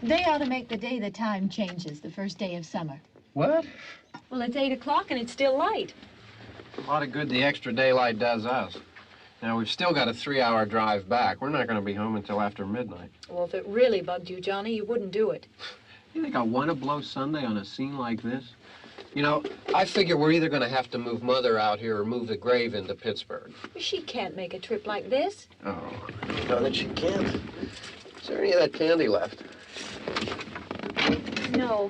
They ought to make the day the time changes, the first day of summer. What? Well, it's 8 o'clock and it's still light. A lot of good the extra daylight does us. Now, we've still got a 3-hour drive back. We're not going to be home until after midnight. Well, if it really bugged you, Johnny, you wouldn't do it. You think I want to blow Sunday on a scene like this? You know, I figure we're either going to have to move Mother out here or move the grave into Pittsburgh. She can't make a trip like this. Oh, you know that she can't. Is there any of that candy left? No.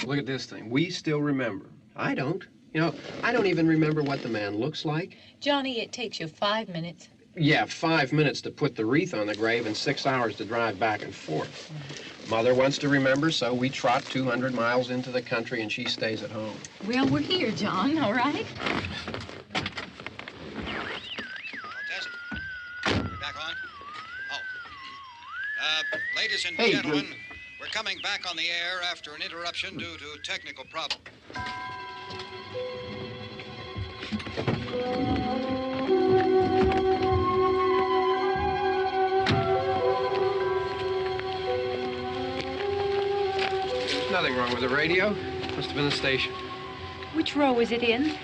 Look at this thing. We still remember. I don't. You know, I don't even remember what the man looks like. Johnny, it takes you 5 minutes. Yeah, 5 minutes to put the wreath on the grave and 6 hours to drive back and forth. Mother wants to remember, so we trot 200 miles into the country and she stays at home. Well, we're here, John, all right? Test. We're back on? Oh. Ladies and Hey, gentlemen, we're coming back on the air after an interruption due to technical problem. There's nothing wrong with the radio. Must have been the station. Which row is it in?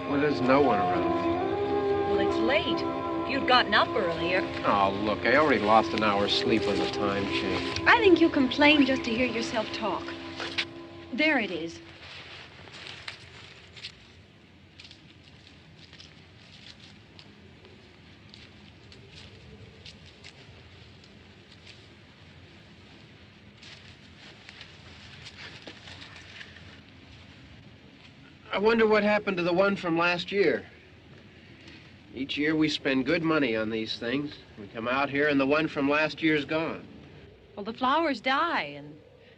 Well, there's no one around. Well, it's late. If you'd gotten up earlier. Oh, look, I already lost an hour's sleep on the time change. I think you complain just to hear yourself talk. There it is. I wonder what happened to the one from last year. Each year we spend good money on these things. We come out here and the one from last year's gone. Well, the flowers die, and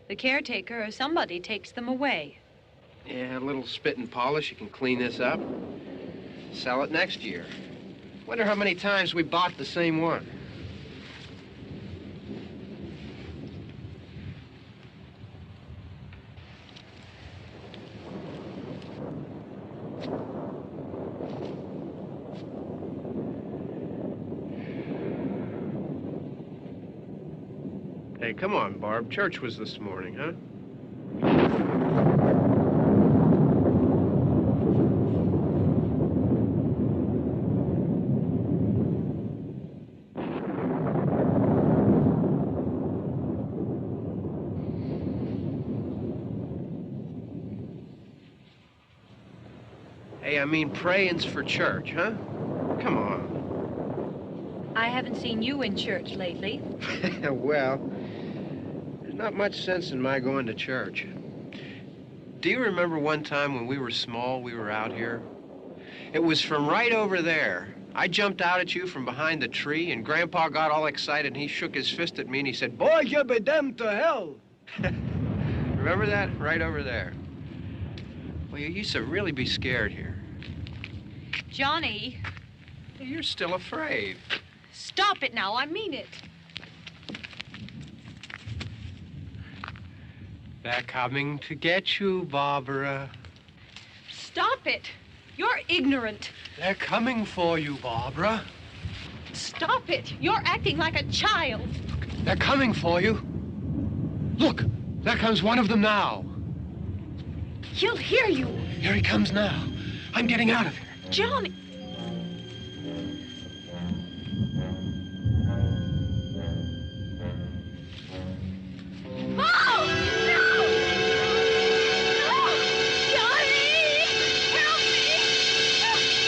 the caretaker or somebody takes them away. Yeah, a little spit and polish. You can clean this up. Sell it next year. Wonder how many times we bought the same one. Hey, come on, Barb. Church was this morning, huh? Hey, I mean praying's for church, huh? Come on. I haven't seen you in church lately. Well, there's not much sense in my going to church. Do you remember one time when we were small, we were out here? It was from right over there. I jumped out at you from behind the tree, and Grandpa got all excited, and he shook his fist at me, and he said, "Boy, you be damned to hell." Remember that? Right over there. Well, you used to really be scared here. Johnny, You're still afraid. stop it now. I mean it. They're coming to get you, Barbara. Stop it. You're ignorant. They're coming for you, Barbara. Stop it. You're acting like a child. They're coming for you. Look, there comes one of them now. He'll hear you. Here he comes now. I'm getting out of here. Johnny. Oh! No! No! Johnny! Help me!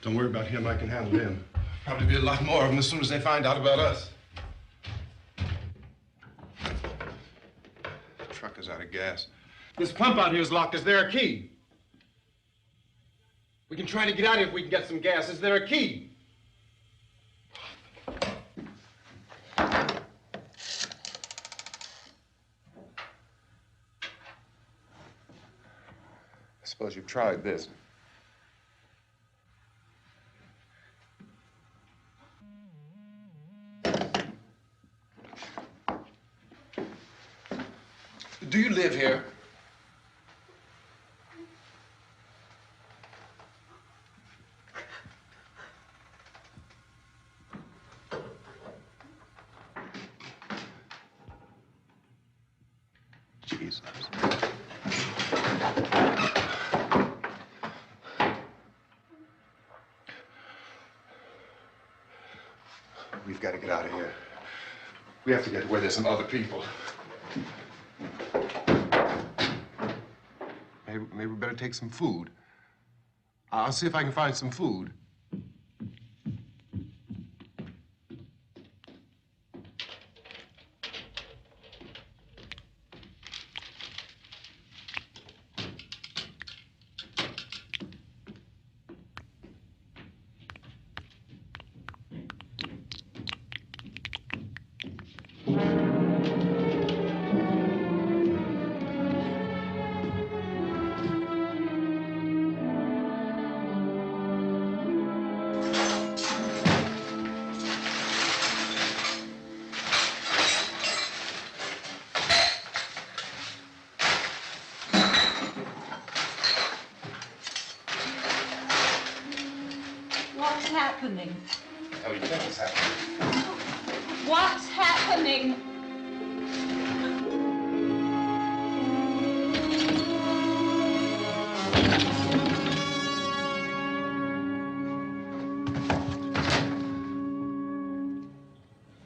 Don't worry about him. I can handle him. Probably be a lot more of them as soon as they find out about us. The truck is out of gas. This pump out here is locked. Is there a key? We can try to get out of here if we can get some gas. Is there a key? I suppose you've tried this. Do you live here? Jesus. We've got to get out of here. We have to get to where there's some other people. Maybe we better take some food. I'll see if I can find some food. What's happening? What do you think is happening? What's happening?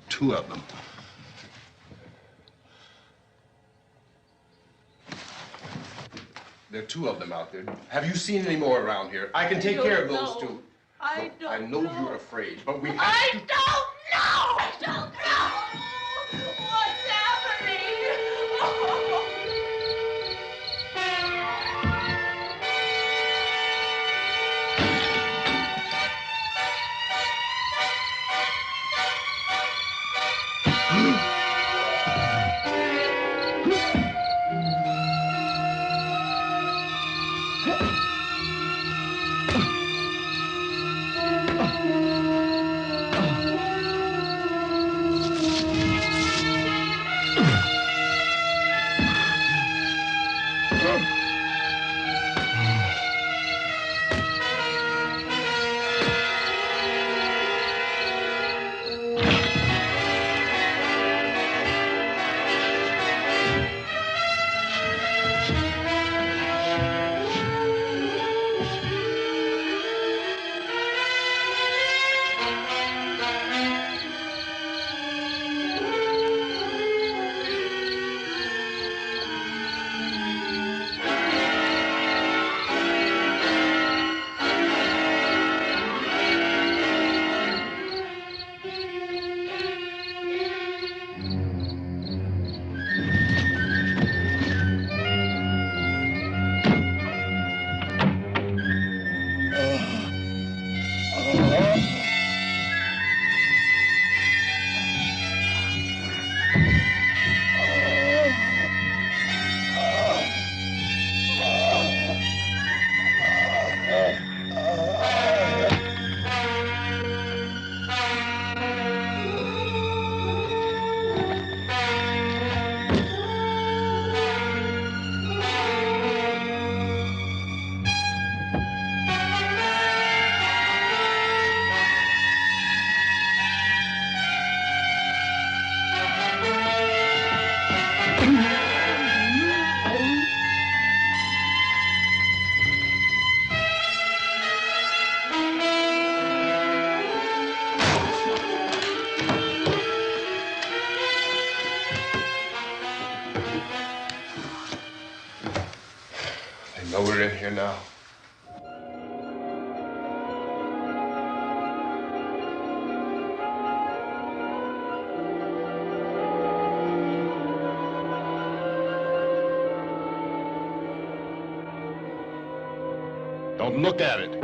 Two of them. There are two of them out there. Have you seen any more around here? I can take care of those two. I Look, I know you're afraid, but we have I to... don't know! I don't know! What's happening? They know we're in here now. Don't look at it.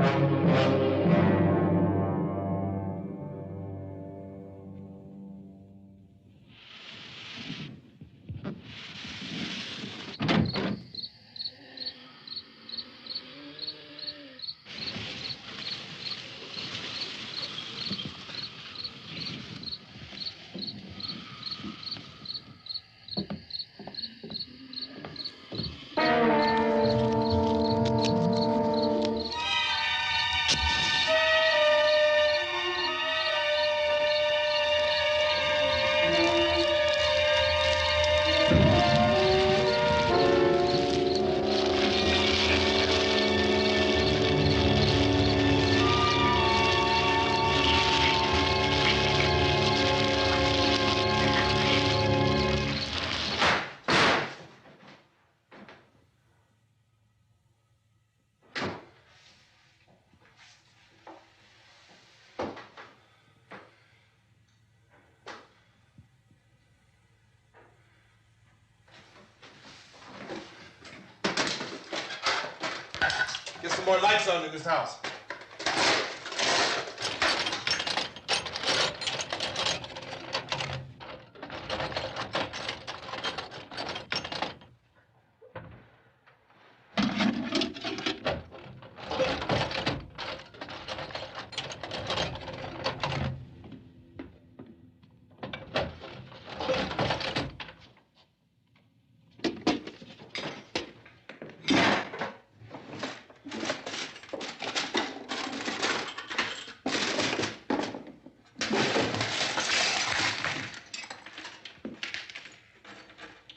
Get some more lights on in this house.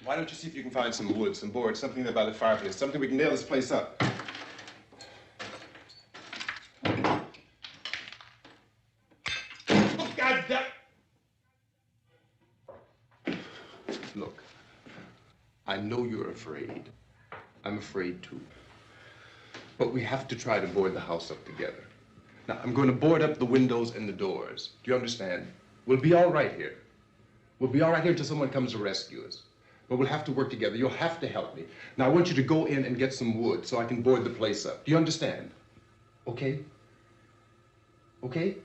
Why don't you see if you can find some wood, some boards, something there by the fireplace, something we can nail this place up. Oh, God damn! Look, I know you're afraid. I'm afraid too. But we have to try to board the house up together. Now, I'm going to board up the windows and the doors. Do you understand? We'll be all right here. We'll be all right here until someone comes to rescue us. But we'll have to work together. You'll have to help me. Now, I want you to go in and get some wood so I can board the place up. Do you understand? Okay? Okay?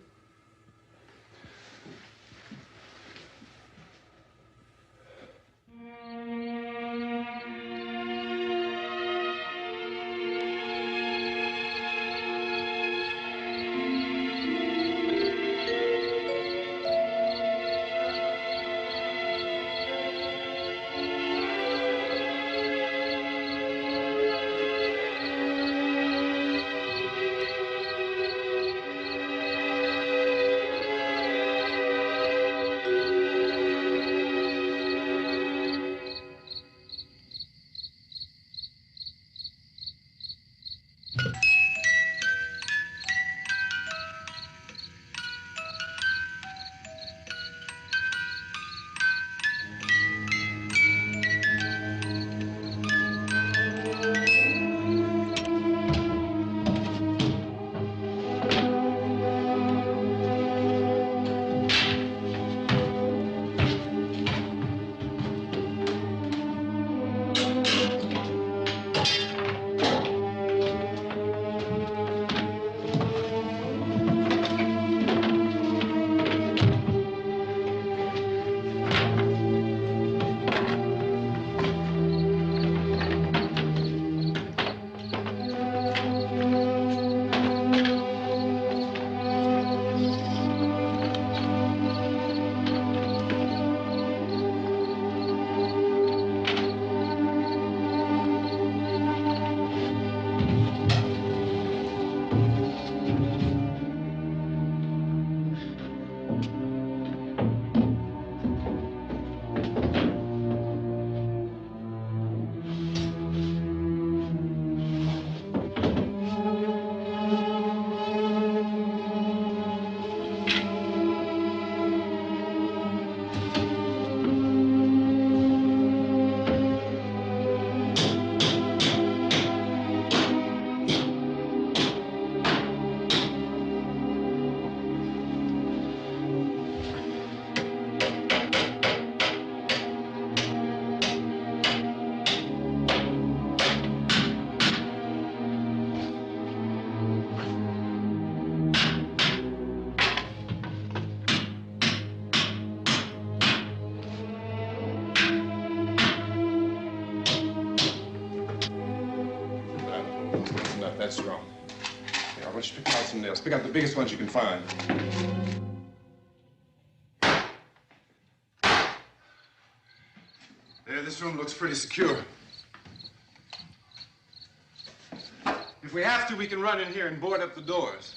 that's wrong. Here, I want you to pick out some nails. Pick out the biggest ones you can find. There, this room looks pretty secure. If we have to, we can run in here and board up the doors.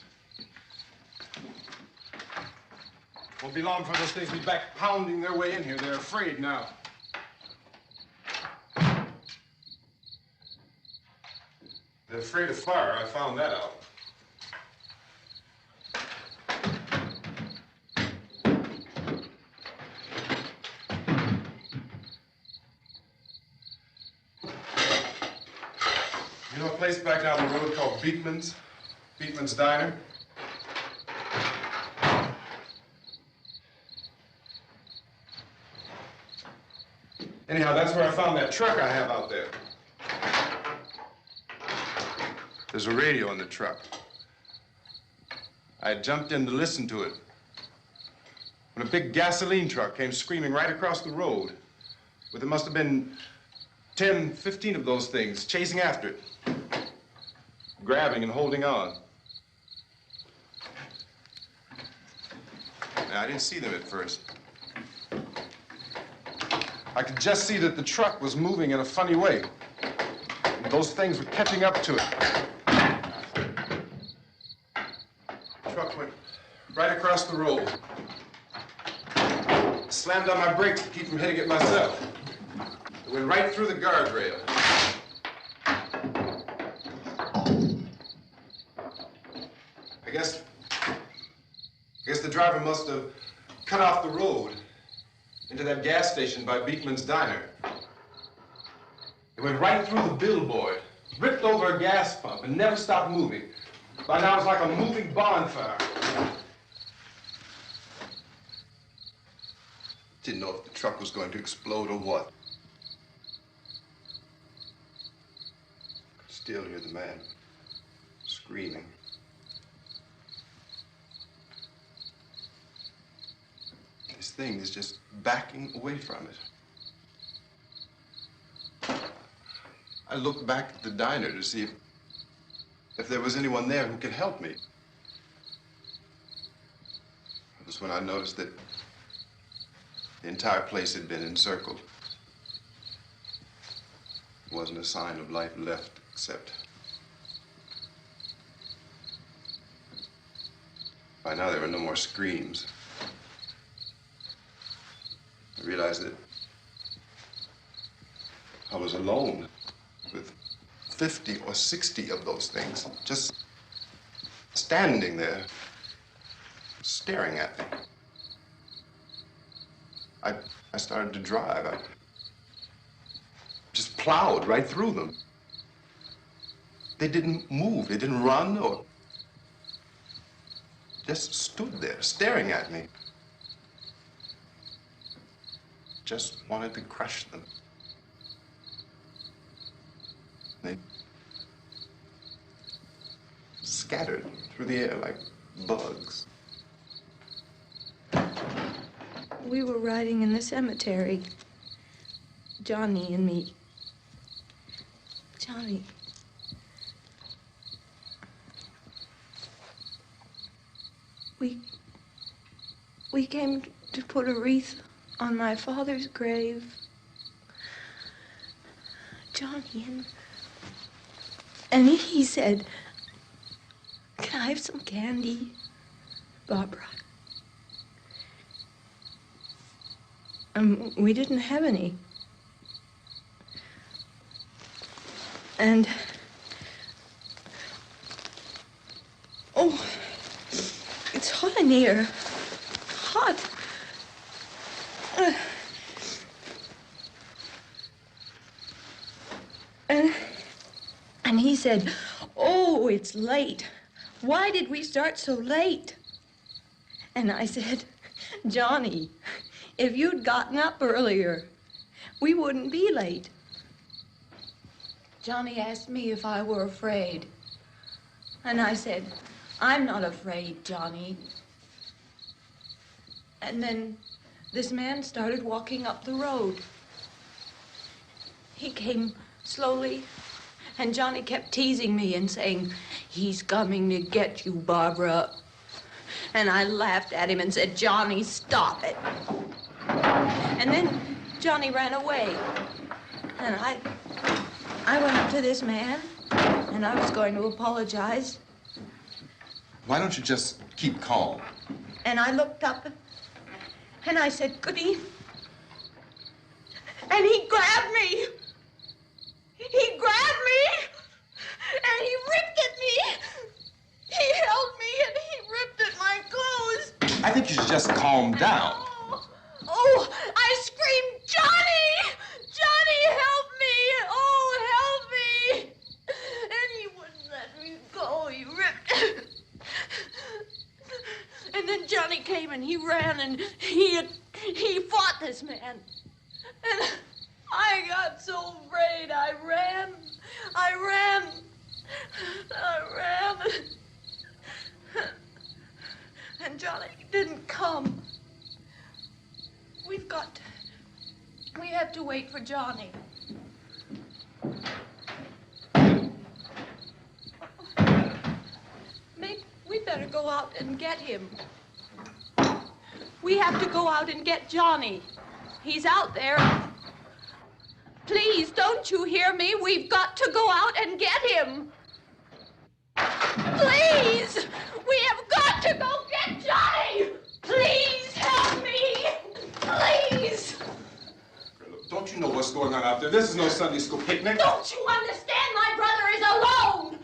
Won't be long before those things be back pounding their way in here. They're afraid now. They're afraid of fire. I found that out. You know a place back down the road called Beekman's? Beekman's Diner? Anyhow, that's where I found that truck I have out there. There's a radio in the truck. I jumped in to listen to it when a big gasoline truck came screaming right across the road. But there must have been 10, 15 of those things chasing after it, grabbing and holding on. Now, I didn't see them at first. I could just see that the truck was moving in a funny way. And those things were catching up to it. The truck went right across the road. Slammed on my brakes to keep from hitting it myself. It went right through the guardrail. I guess the driver must have cut off the road into that gas station by Beekman's Diner. It went right through the billboard, ripped over a gas pump, and never stopped moving. By now, it's like a moving bonfire. Didn't know if the truck was going to explode or what. Could still hear the man screaming. This thing is just backing away from it. I looked back at the diner to see if there was anyone there who could help me. It was when I noticed that the entire place had been encircled. There wasn't a sign of life left except by now there were no more screams. I realized that I was alone with 50 or 60 of those things, just standing there, staring at me. I started to drive. I just plowed right through them. They didn't move. They didn't run or just stood there, staring at me. Just wanted to crush them. They scattered through the air like bugs. We were riding in the cemetery, Johnny and me. Johnny. We came to put a wreath on my father's grave. Johnny, and he said, "Can I have some candy, Barbara?" We didn't have any. And, oh, it's hot in here. Hot. And he said, "Oh, it's late. Why did we start so late?" And I said, "Johnny, if you'd gotten up earlier, we wouldn't be late." Johnny asked me if I were afraid. And I said, "I'm not afraid, Johnny." And then this man started walking up the road. He came slowly And Johnny kept teasing me and saying, "He's coming to get you, Barbara." And I laughed at him and said, "Johnny, stop it." And then Johnny ran away. And I went up to this man, and I was going to apologize. Why don't you just keep calm? And I looked up, and I said, "Goody." And he grabbed me. He grabbed me, and he ripped at me. He held me, and he ripped at my clothes. I think you should just calm down. Oh, I screamed, "Johnny! Johnny, help me! Oh, help me!" And he wouldn't let me go. He ripped. And then Johnny came and he ran and he fought this man. And I got so afraid. I ran. And Johnny didn't come. We have to wait for Johnny. We better go out and get him. We have to go out and get Johnny. He's out there. Please, don't you hear me? We've got to go out and get him. Please! We have got to go get Johnny! Please help me! Please! Don't you know what's going on out there? This is no Sunday school picnic. Don't you understand? My brother is alone!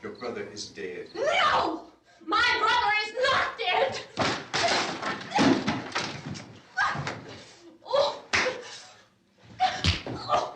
Your brother is dead. No! My brother is not dead! Oh. Oh.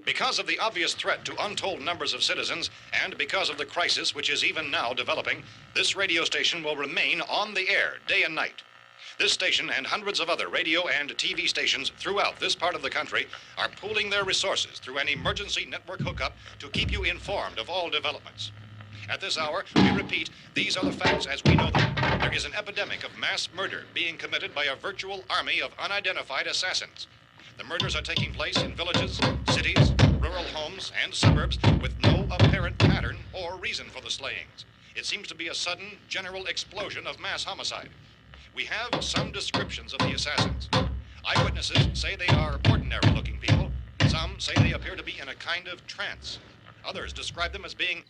Because of the obvious threat to untold numbers of citizens, and because of the crisis which is even now developing, this radio station will remain on the air day and night. This station and hundreds of other radio and TV stations throughout this part of the country are pooling their resources through an emergency network hookup to keep you informed of all developments. At this hour, we repeat, these are the facts as we know them. There is an epidemic of mass murder being committed by a virtual army of unidentified assassins. The murders are taking place in villages, cities, rural homes, and suburbs with no apparent pattern or reason for the slayings. It seems to be a sudden, general explosion of mass homicide. We have some descriptions of the assassins. Eyewitnesses say they are ordinary-looking people. Some say they appear to be in a kind of trance. Others describe them as being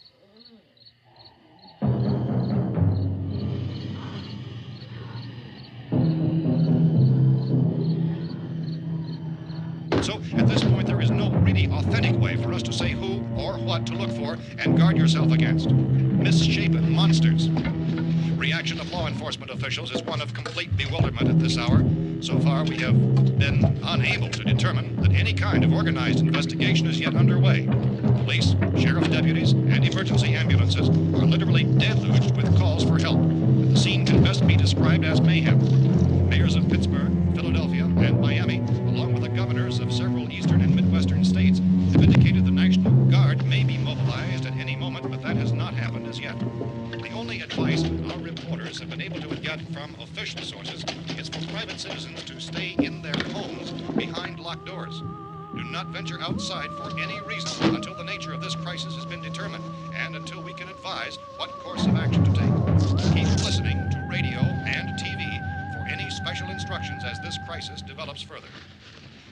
So, at this point, there is no really authentic way for us to say who or what to look for and guard yourself against. Misshapen monsters. Reaction of law enforcement officials is one of complete bewilderment at this hour. So far, we have been unable to determine that any kind of organized investigation is yet underway. Police, sheriff deputies, and emergency ambulances are literally deluged with calls for help. The scene can best be described as mayhem. Mayors of Pittsburgh, Philadelphia, and Miami, along with the governors of several eastern and midwestern states, have indicated the National Guard may be mobilized at any moment, but that has not happened as yet. The only advice our reporters have been able to get from official sources is for private citizens to stay in their homes behind locked doors. Do not venture outside for any reason until the nature of this crisis has been determined and until we can advise what course of action to take. Keep listening to radio and TV for any special instructions as this crisis develops further.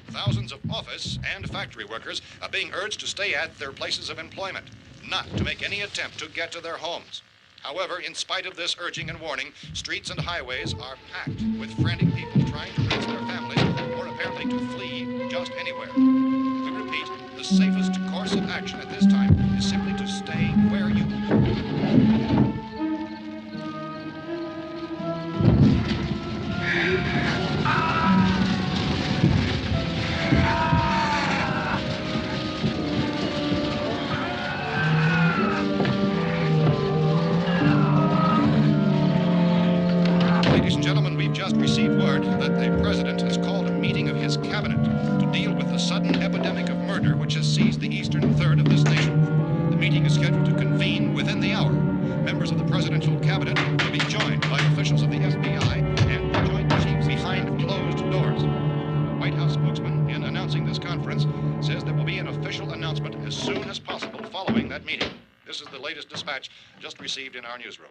Thousands of office and factory workers are being urged to stay at their places of employment, not to make any attempt to get to their homes. However, in spite of this urging and warning, streets and highways are packed with frantic people trying to reach their families or apparently to flee just anywhere. We repeat, the safest course of action at this time is simply to stay where you are. Ladies and gentlemen, we've just received word that the President has called a meeting of his cabinet to deal with the sudden epidemic of murder which has seized the eastern third of this nation. The meeting is scheduled to convene within the hour. Members of the presidential cabinet will be joined by officials of the FBI and the Joint Chiefs behind closed doors. The White House spokesman, in announcing this conference, says there will be an official announcement as soon as possible following that meeting. This is the latest dispatch just received in our newsroom.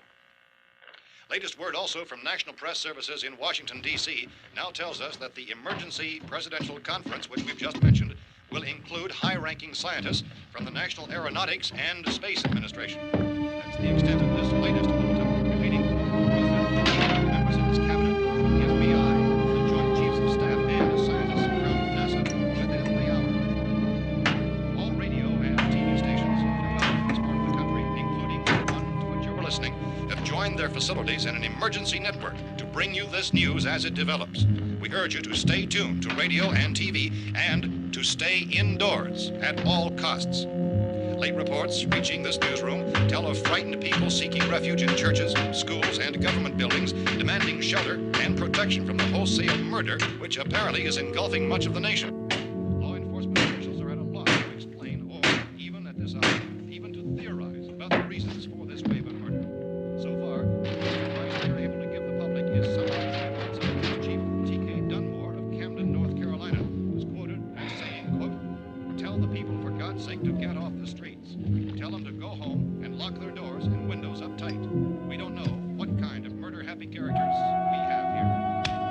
Latest word also from National Press Services in Washington, D.C. now tells us that the emergency presidential conference, which we've just mentioned, will include high-ranking scientists from the National Aeronautics and Space Administration. That's the extent of this latest bulletin. Repeating, members of his cabinet, the FBI, the Joint Chiefs of Staff, and scientists from NASA within the hour. All radio and TV stations throughout this part of the country, including the one to which you're listening, have joined their facilities in an emergency network to bring you this news as it develops. We urge you to stay tuned to radio and TV and to stay indoors at all costs. Late reports reaching this newsroom tell of frightened people seeking refuge in churches, schools, and government buildings, demanding shelter and protection from the wholesale murder which apparently is engulfing much of the nation. Law enforcement officials are at a loss to explain or, even at this hour, even to theorize about the reasons for this wave of murder. So far, the advice they're able to give the public is some of the evidence of Police Chief T.K. Dunmore of Camden, North Carolina, who's quoted as saying, quote, "Tell the people, for God's sake, to get off the streets. Tell them to go home and lock their doors and windows up tight. We don't know what kind of murder-happy characters we have here."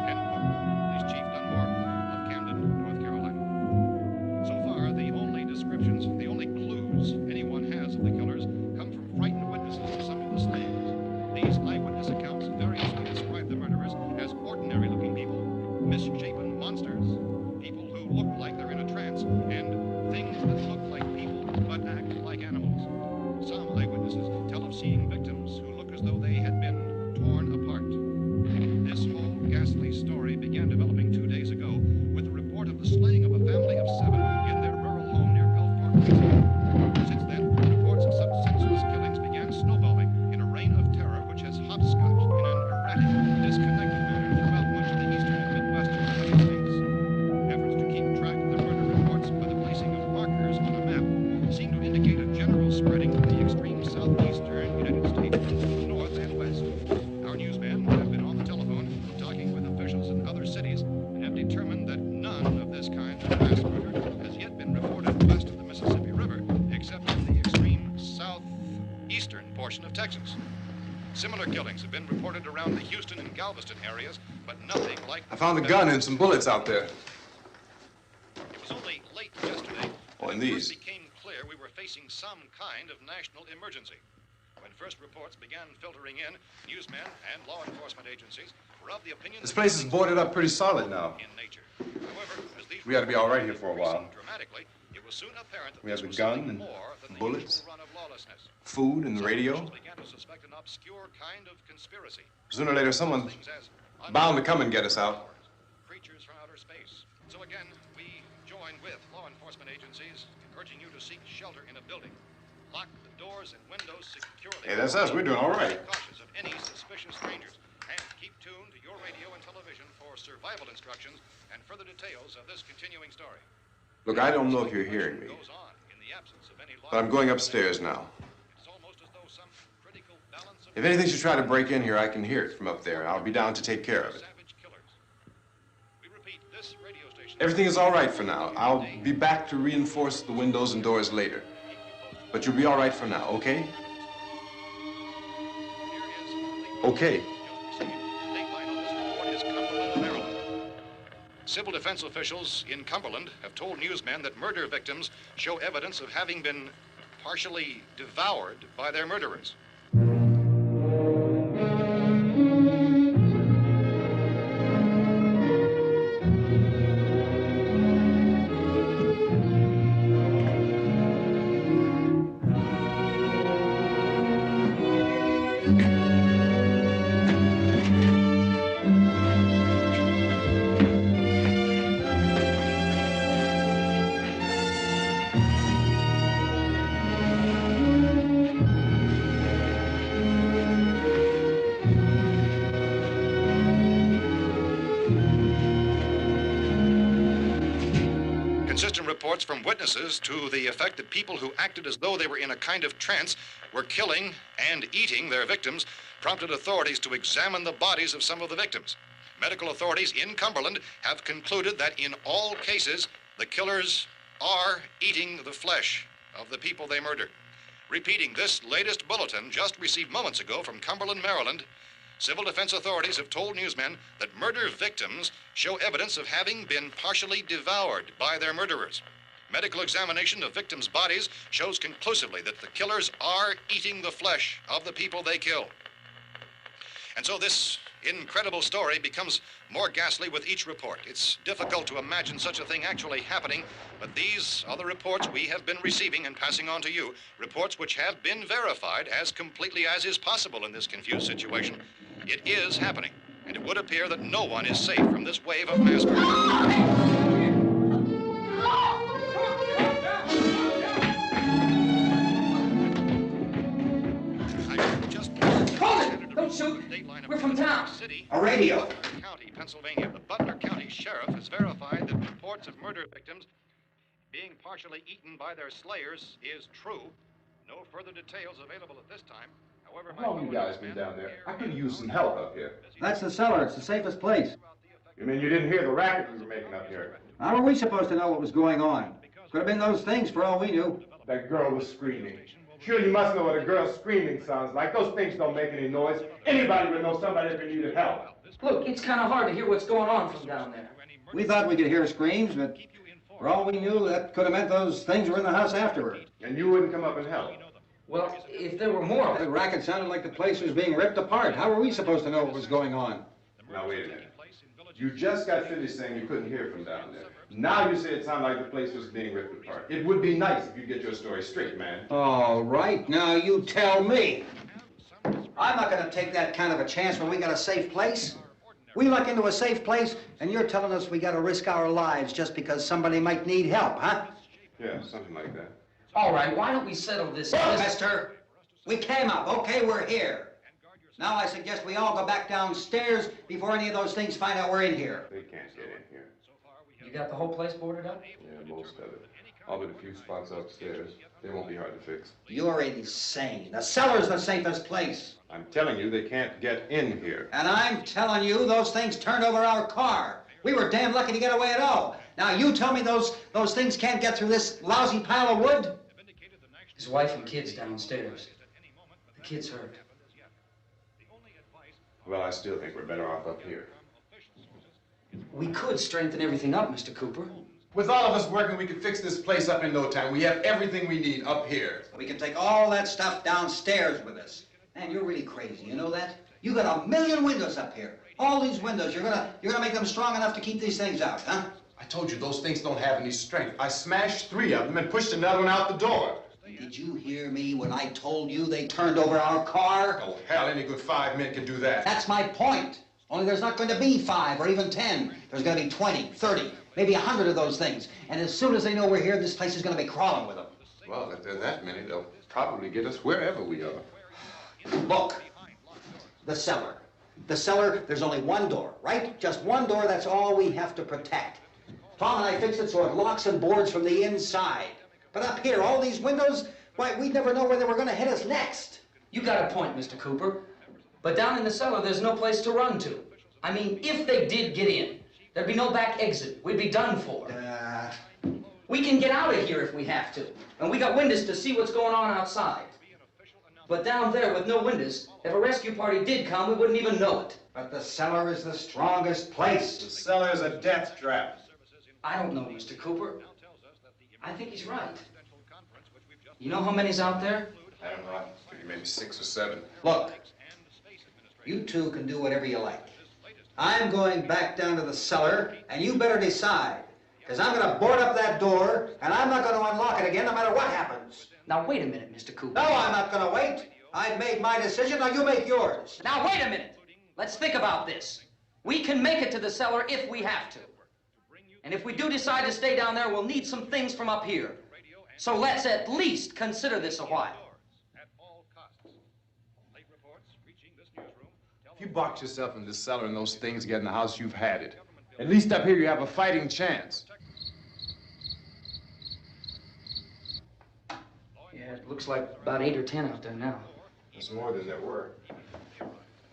End quote. Police Chief Dunmore of Camden, North Carolina. So far, the only descriptions, the only clues anyone has of the killers come from frightened witnesses to some of the slayings. These eyewitness accounts variously describe the murderers as ordinary-looking people, misshapen monsters, people who look like they're in a trance, and things that look like people but act like animals. Some eyewitnesses tell of seeing victims who look as though they had been torn apart. This whole ghastly story began developing 2 days ago with the report of the slaying of a family of 7 in their rural home near Gulfport, Pennsylvania. Since then, reports of such senseless killings began snowballing in a reign of terror which has hopscotched in an erratic, disconnected manner throughout much of the eastern and midwestern United States. Efforts to keep track of the murder reports by the placing of markers on a map seem to indicate a general spreading of the extreme southeastern United States to the north and west. Our newsmen have been on the telephone talking with officials in other cities and have determined that none of this kind of mass murder has yet been reported west of the Mississippi River, except in the extreme southeastern portion of Texas. Similar killings have been reported around the Houston and Galveston areas, but nothing like... I found a gun and some bullets out there. It was only late yesterday Oh, and that it these. first became clear we were facing some kind of national emergency. When first reports began filtering in, newsmen and law enforcement agencies were of the opinion This that place is killings boarded were up pretty solid now. in nature. However, as these We ought to be all right here for a while. increasing dramatically, it was soon apparent that We have this the was gun something and more than the bullets. usual run of lawlessness. Food and the Some radio. officials began to suspect an obscure kind of conspiracy. Sooner or later, someone's Things as bound to come and get us out. creatures from outer space. So again, we join with law enforcement agencies urging you to seek shelter in a building. Lock the doors and windows securely. Hey, that's us. We're doing all right. Be cautious of any suspicious strangers and keep tuned to your radio and television for survival instructions and further details of this continuing story. Look, I don't know if you're hearing me, Goes on in the absence of any law but I'm going upstairs now. It's almost as though some critical balance of If anything should try to break in here, I can hear it from up there. I'll be down to take care of it. savage killers. We repeat, this radio station Everything is all right for now. I'll be back to reinforce the windows and doors later. But you'll be all right for now, okay? Okay. Civil defense officials in Cumberland have told newsmen that murder victims show evidence of having been partially devoured by their murderers. Consistent reports from witnesses to the effect that people who acted as though they were in a kind of trance were killing and eating their victims prompted authorities to examine the bodies of some of the victims. Medical authorities in Cumberland have concluded that in all cases, the killers are eating the flesh of the people they murdered. Repeating this latest bulletin just received moments ago from Cumberland, Maryland, civil defense authorities have told newsmen that murder victims show evidence of having been partially devoured by their murderers. Medical examination of victims' bodies shows conclusively that the killers are eating the flesh of the people they kill. And so this incredible story becomes more ghastly with each report. It's difficult to imagine such a thing actually happening, but these are the reports we have been receiving and passing on to you, reports which have been verified as completely as is possible in this confused situation. It is happening, and it would appear that no one is safe from this wave of mass murder. Don't shoot. We're from town. A radio. County, Pennsylvania. The Butler County Sheriff has verified that reports of murder victims being partially eaten by their slayers is true. No further details available at this time. However, How long have you guys been down there? I could use some help up here. That's the cellar. It's the safest place. You mean you didn't hear the racket we were making up here? How were we supposed to know what was going on? Could have been those things for all we knew. That girl was screaming. Sure, you must know what a girl screaming sounds like. Those things don't make any noise. Anybody would know somebody if needed help. Look, it's kind of hard to hear what's going on from down there. We thought we could hear screams, but for all we knew, that could have meant those things were in the house afterward. And you wouldn't come up and help? Well, if there were more... The racket sounded like the place was being ripped apart. How were we supposed to know what was going on? Now, wait a minute. You just got finished saying you couldn't hear from down there. Now you say it sounded like the place was being ripped apart. It would be nice if you get your story straight, man. All right, now you tell me. I'm not going to take that kind of a chance when we got a safe place. We luck into a safe place, and you're telling us we got to risk our lives just because somebody might need help, huh? Yeah, something like that. All right, why don't we settle this? Look, mister, we came up. Okay, we're here. Now I suggest we all go back downstairs before any of those things find out we're in here. They can't get in here. You got the whole place boarded up? Yeah, most of it. All but a few spots upstairs. They won't be hard to fix. You're insane. The cellar's the safest place. I'm telling you, they can't get in here. And I'm telling you, those things turned over our car. We were damn lucky to get away at all. Now you tell me those things can't get through this lousy pile of wood? His wife and kids downstairs. The kid's hurt. Well, I still think we're better off up here. We could strengthen everything up, Mr. Cooper. With all of us working, we could fix this place up in no time. We have everything we need up here. We can take all that stuff downstairs with us. Man, you're really crazy, you know that? You got 1,000,000 windows up here. All these windows, you're gonna make them strong enough to keep these things out, huh? I told you, those things don't have any strength. I smashed 3 of them and pushed another one out the door. Did you hear me when I told you they turned over our car? Oh, hell, any good 5 men can do that. That's my point. Only there's not going to be 5 or even 10. There's going to be 20, 30, maybe 100 of those things. And as soon as they know we're here, this place is going to be crawling with them. Well, if there are that many, they'll probably get us wherever we are. Look, the cellar. The cellar, there's only one door, right? Just one door, that's all we have to protect. Tom and I fixed it so it locks and boards from the inside. But up here, all these windows, why, we'd never know where they were going to hit us next. You got a point, Mr. Cooper. But down in the cellar, there's no place to run to. I mean, if they did get in, there'd be no back exit. We'd be done for. We can get out of here if we have to. And we got windows to see what's going on outside. But down there with no windows, if a rescue party did come, we wouldn't even know it. But the cellar is the strongest place. The cellar is a death trap. I don't know, Mr. Cooper. I think he's right. You know how many's out there? I don't know. I think maybe 6 or 7. Look, you two can do whatever you like. I'm going back down to the cellar, and you better decide. Because I'm going to board up that door, and I'm not going to unlock it again no matter what happens. Now, wait a minute, Mr. Cooper. No, I'm not going to wait. I've made my decision, now you make yours. Now, wait a minute. Let's think about this. We can make it to the cellar if we have to. And if we do decide to stay down there, we'll need some things from up here. So let's at least consider this a while. If you box yourself in this cellar and those things get in the house, you've had it. At least up here you have a fighting chance. Yeah, it looks like about 8 or 10 out there now. There's more than there were.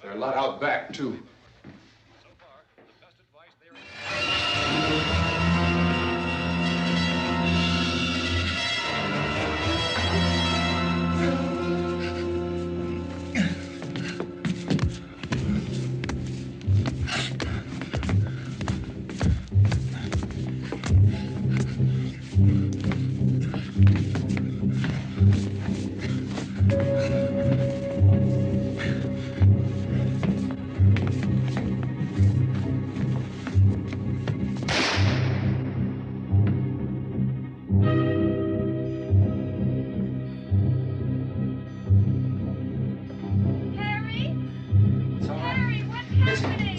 There are a lot out back, too.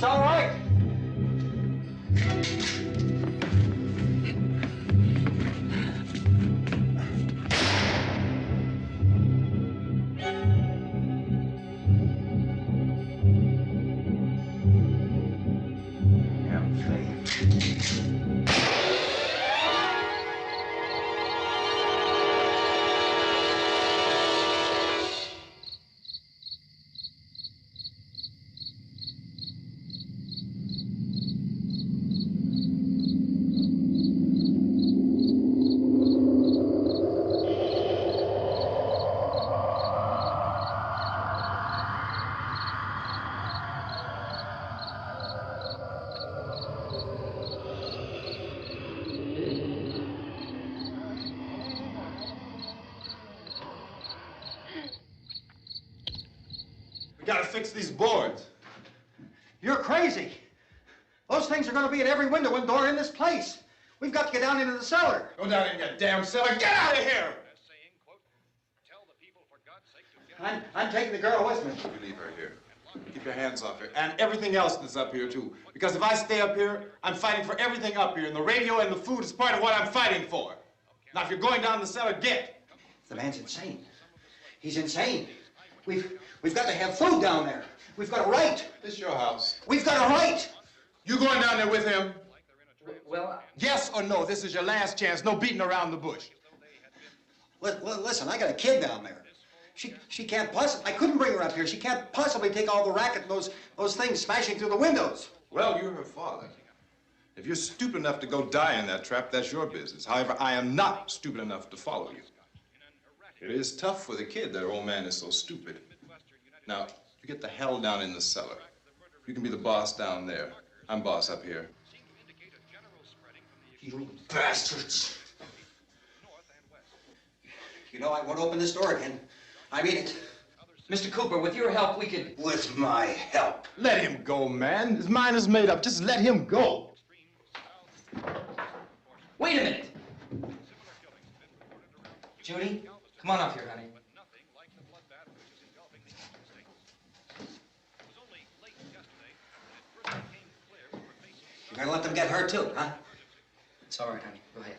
It's all right. Gotta fix these boards. You're crazy. Those things are going to be at every window and door in this place. We've got to get down into the cellar. Go down in your damn cellar. Get out of here! I'm taking the girl with me. You leave her here. Keep your hands off her. And everything else that's up here, too. Because if I stay up here, I'm fighting for everything up here. And the radio and the food is part of what I'm fighting for. Now, if you're going down the cellar, get. The man's insane. He's insane. We've got to have food down there. We've got a right. This is your house. We've got a right. You going down there with him? Well, Yes or no? This is your last chance. No beating around the bush. Listen, I got a kid down there. She can't possibly, I couldn't bring her up here. She can't possibly take all the racket and those things smashing through the windows. Well, you're her father. If you're stupid enough to go die in that trap, that's your business. However, I am not stupid enough to follow you. It is tough for the kid that her old man is so stupid. Now, you get the hell down in the cellar. You can be the boss down there. I'm boss up here. You bastards. You know, I won't open this door again. I mean it. Mr. Cooper, with your help, we could... With my help. Let him go, man. His mind is made up. Just let him go. Wait a minute. Judy, come on up here, honey. You're gonna let them get hurt too, huh? It's all right, honey. Go ahead.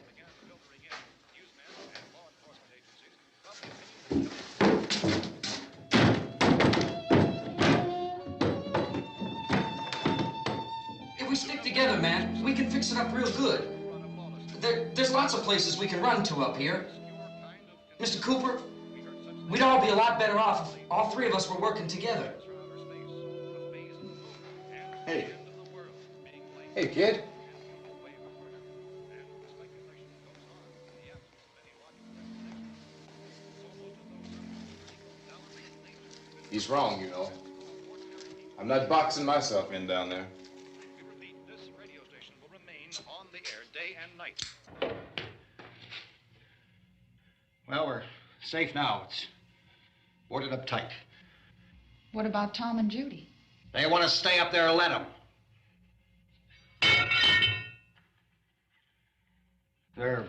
If we stick together, man, we can fix it up real good. There's lots of places we can run to up here. Mr. Cooper, we'd all be a lot better off if all three of us were working together. Hey. Hey, kid. He's wrong, you know. I'm not boxing myself in down there. This radio station will remain on the air day and night. Well, we're safe now. It's boarded up tight. What about Tom and Judy? They want to stay up there, let them. There are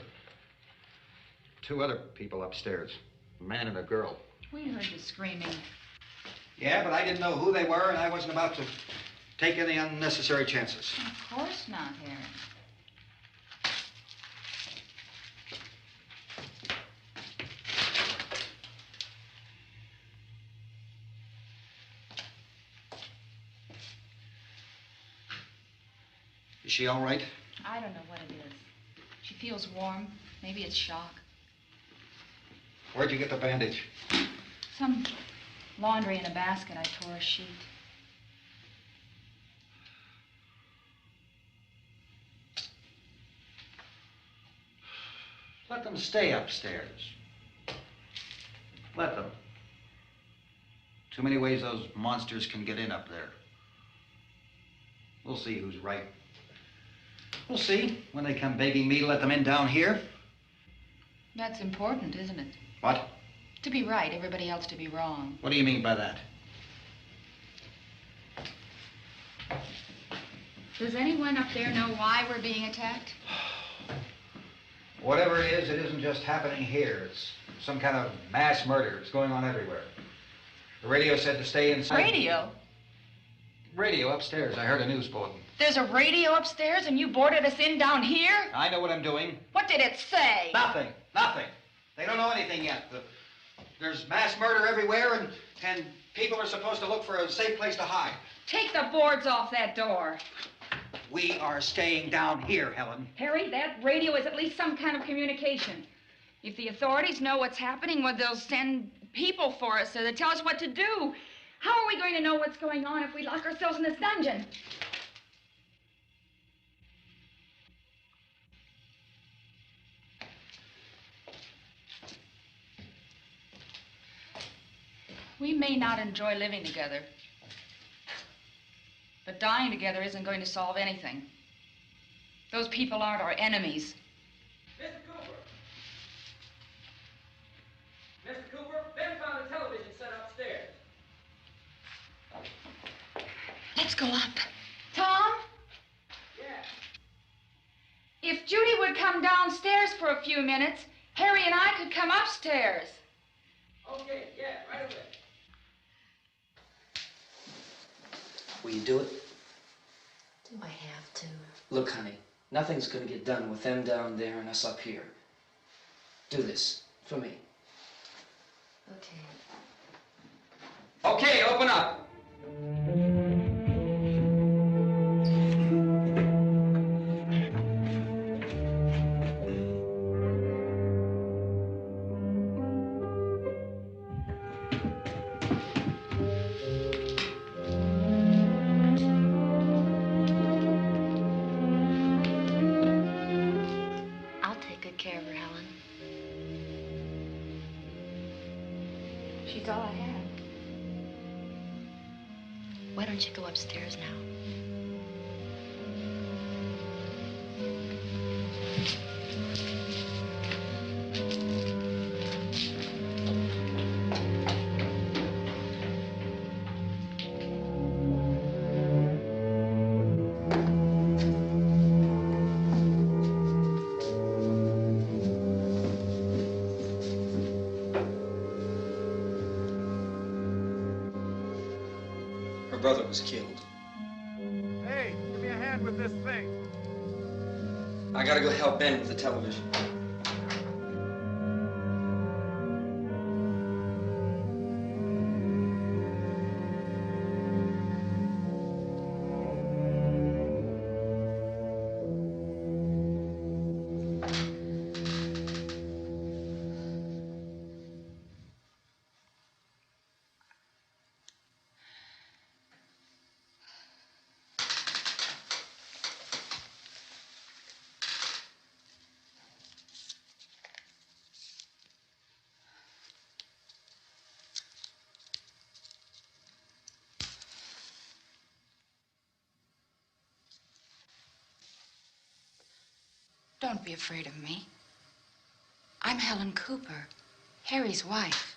two other people upstairs, a man and a girl. We heard the screaming. Yeah, but I didn't know who they were, and I wasn't about to take any unnecessary chances. Of course not, Harry. Is she all right? I don't know what it is. She feels warm. Maybe it's shock. Where'd you get the bandage? Some laundry in a basket. I tore a sheet. Let them stay upstairs. Let them. Too many ways those monsters can get in up there. We'll see who's right. We'll see when they come begging me to let them in down here. That's important, isn't it? What? To be right, everybody else to be wrong. What do you mean by that? Does anyone up there know why we're being attacked? Whatever it isn't just happening here. It's some kind of mass murder. It's going on everywhere. The radio said to stay inside. Radio? Radio upstairs. I heard a news bulletin. There's a radio upstairs and you boarded us in down here? I know what I'm doing. What did it say? Nothing. Nothing. They don't know anything yet. There's mass murder everywhere, and people are supposed to look for a safe place to hide. Take the boards off that door. We are staying down here, Helen. Harry, that radio is at least some kind of communication. If the authorities know what's happening, well, they'll send people for us so they tell us what to do. How are we going to know what's going on if we lock ourselves in this dungeon? We may not enjoy living together, but dying together isn't going to solve anything. Those people aren't our enemies. Mr. Cooper! Mr. Cooper, Ben found a television set upstairs. Let's go up. Tom? Yeah. If Judy would come downstairs for a few minutes, Harry and I could come upstairs. Okay, yeah, right away. Will you do it? Do I have to? Look, honey, nothing's gonna get done with them down there and us up here. Do this for me. Okay. Okay, open up. I'll take good care of her, Helen. She's all I have. Why don't you go upstairs now? Her brother was killed. Hey, give me a hand with this thing. I gotta go help Ben with the television. Don't be afraid of me. I'm Helen Cooper, Harry's wife.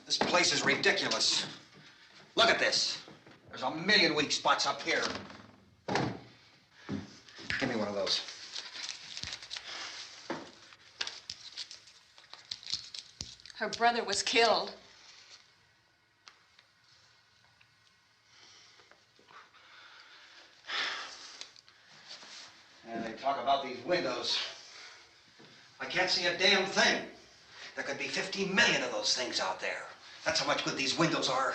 This place is ridiculous. Look at this. There's a million weak spots up here. windows. Her brother was killed. And they talk about these windows. I can't see a damn thing. There could be 15 million of those things out there. That's how much good these windows are.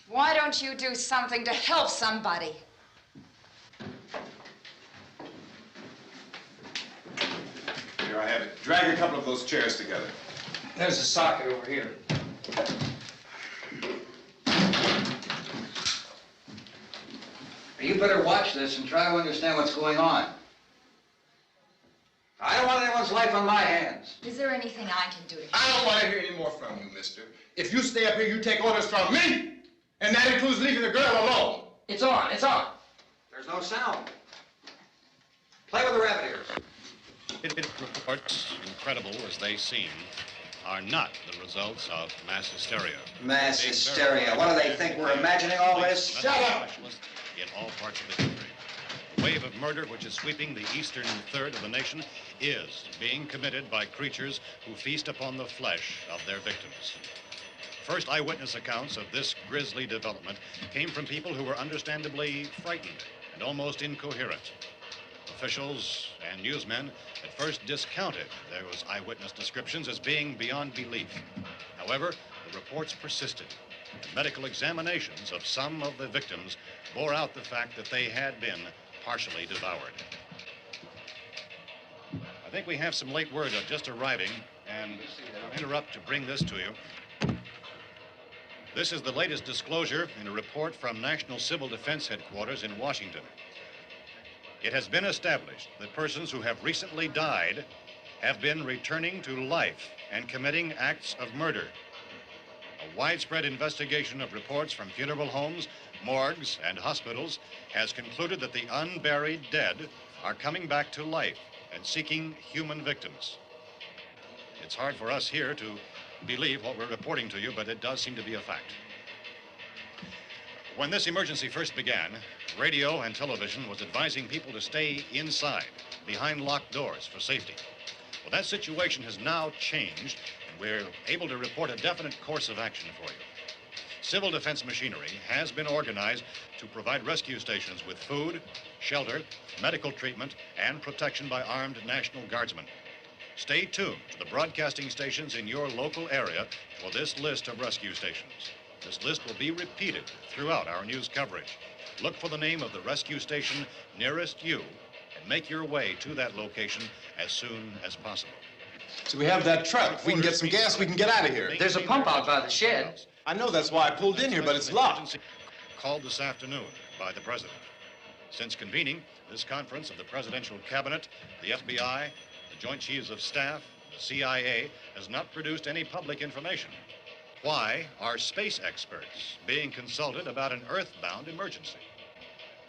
Why don't you do something to help somebody? Here I have it. Drag a couple of those chairs together. There's a socket over here. You better watch this and try to understand what's going on. I don't want anyone's life on my hands. Is there anything I can do to help? I don't want to hear any more from you, mister. If you stay up here, you take orders from me. And that includes leaving the girl alone. It's on, it's on. There's no sound. Play with the rabbit ears. Reports, incredible as they seem, are not the results of mass hysteria. Mass hysteria. What do they think? We're imagining all this? Shut up! In all parts of the country. The wave of murder which is sweeping the eastern third of the nation is being committed by creatures who feast upon the flesh of their victims. First eyewitness accounts of this grisly development came from people who were understandably frightened and almost incoherent. Officials and newsmen at first discounted those eyewitness descriptions as being beyond belief. However, the reports persisted. And medical examinations of some of the victims bore out the fact that they had been partially devoured. I think we have some late word just arriving, and I'll interrupt to bring this to you. This is the latest disclosure in a report from National Civil Defense Headquarters in Washington. It has been established that persons who have recently died have been returning to life and committing acts of murder. A widespread investigation of reports from funeral homes, morgues, and hospitals has concluded that the unburied dead are coming back to life and seeking human victims. It's hard for us here to believe what we're reporting to you, but it does seem to be a fact. When this emergency first began, radio and television was advising people to stay inside, behind locked doors for safety. Well, that situation has now changed, and we're able to report a definite course of action for you. Civil defense machinery has been organized to provide rescue stations with food, shelter, medical treatment, and protection by armed National Guardsmen. Stay tuned to the broadcasting stations in your local area for this list of rescue stations. This list will be repeated throughout our news coverage. Look for the name of the rescue station nearest you and make your way to that location as soon as possible. So we have that truck. If we can get some gas, we can get out of here. There's a pump out by the shed. I know, that's why I pulled in here, but it's locked. Called this afternoon by the president. Since convening this conference of the presidential cabinet, the FBI, the Joint Chiefs of Staff, the CIA has not produced any public information. Why are space experts being consulted about an earthbound emergency?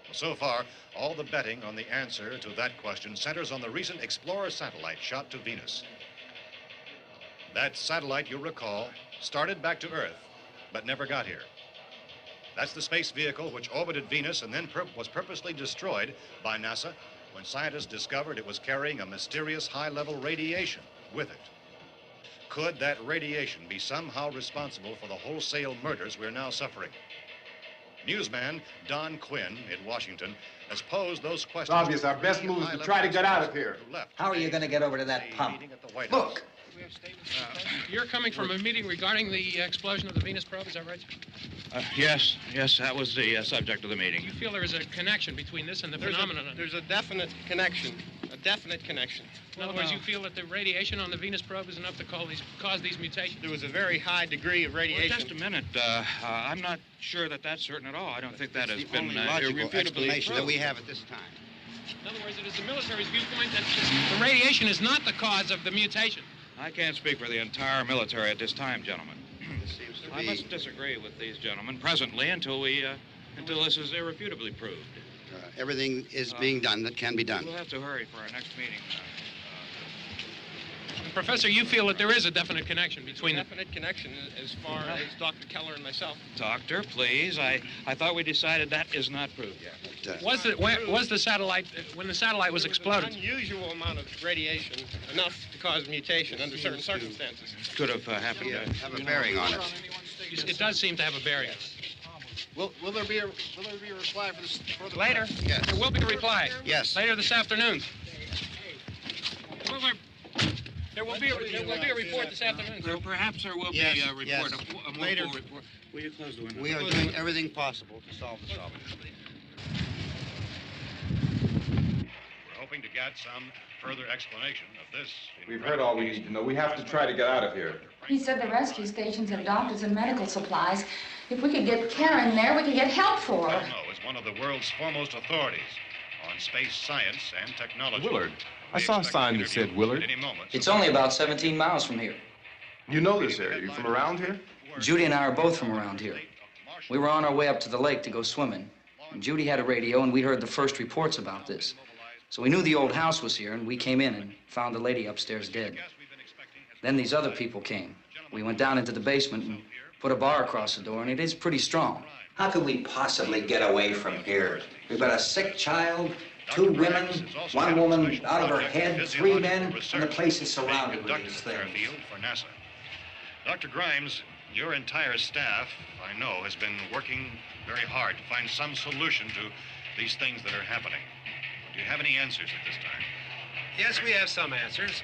Well, so far, all the betting on the answer to that question centers on the recent Explorer satellite shot to Venus. That satellite, you'll recall, started back to Earth, but never got here. That's the space vehicle which orbited Venus and then was purposely destroyed by NASA when scientists discovered it was carrying a mysterious high-level radiation with it. Could that radiation be somehow responsible for the wholesale murders we're now suffering? Newsman Don Quinn in Washington has posed those questions. It's obvious our best move is to try to get out of here. How are you going to get over to that pump? Look! You're coming from a meeting regarding the explosion of the Venus probe, is that right? Yes, that was the subject of the meeting. You feel there is a connection between this and the phenomenon? There's a definite connection. In other words, you feel that the radiation on the Venus probe is enough to cause these mutations? There was a very high degree of radiation. Well, just a minute. I'm not sure that that's certain at all. I don't think that has been logical explanation that we have at this time. In other words, it is the military's viewpoint that the radiation is not the cause of the mutation. I can't speak for the entire military at this time, gentlemen. This seems to I be... must disagree with these gentlemen presently until this is irrefutably proved. everything is being done that can be done. We'll have to hurry for our next meeting. Professor, you feel that there is a definite connection between the... Definite connection as far as Dr. Keller and myself. Doctor, please. I thought we decided that is not proved yet. Was the satellite, when the satellite was exploded? An unusual amount of radiation, enough to cause mutation under certain circumstances. Could have happened. Have a bearing on it. It does seem to have a bearing. Will there be a reply for this? Later? Yes. There will be a reply. Yes. Later this afternoon. There will be a report this afternoon. Perhaps there will be a report, yes. a more Later. full report. Will you close the window? We are doing everything possible to solve the problem. We're hoping to get some further explanation of this. We've heard all we need to know. We have to try to get out of here. He said the rescue stations have doctors and medical supplies. If we could get Kara in there, we could get help for her. Belno is one of the world's foremost authorities on space science and technology. Willard. I saw a sign that said Willard. It's only about 17 miles from here. You know this area. You from around here? Judy and I are both from around here. We were on our way up to the lake to go swimming. And Judy had a radio, and we heard the first reports about this. So we knew the old house was here, and we came in and found the lady upstairs dead. Then these other people came. We went down into the basement and put a bar across the door, and it is pretty strong. How could we possibly get away from here? We've got a sick child, 2 women, 1 woman out of her head, 3 men, and the place is surrounded with these things. For NASA. Dr. Grimes, your entire staff, I know, has been working very hard to find some solution to these things that are happening. Do you have any answers at this time? Yes, we have some answers.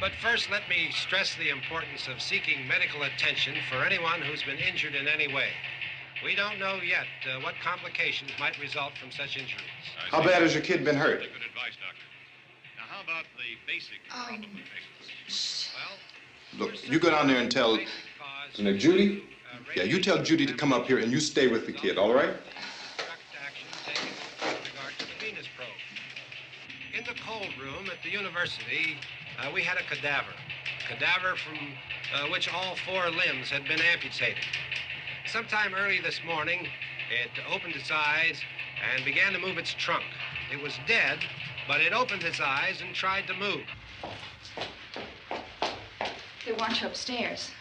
But first, let me stress the importance of seeking medical attention for anyone who's been injured in any way. We don't know yet what complications might result from such injuries. How bad has your kid been hurt? Good advice, Doctor. Now, how about the basic problem we face? Well, Look, you go down there and tell... Now, Judy? Yeah, you tell Judy to come up here and you stay with the kid, all right? In the cold room at the university, we had a cadaver from which all 4 limbs had been amputated. Sometime early this morning, it opened its eyes and began to move its trunk. It was dead, but it opened its eyes and tried to move. They want you upstairs.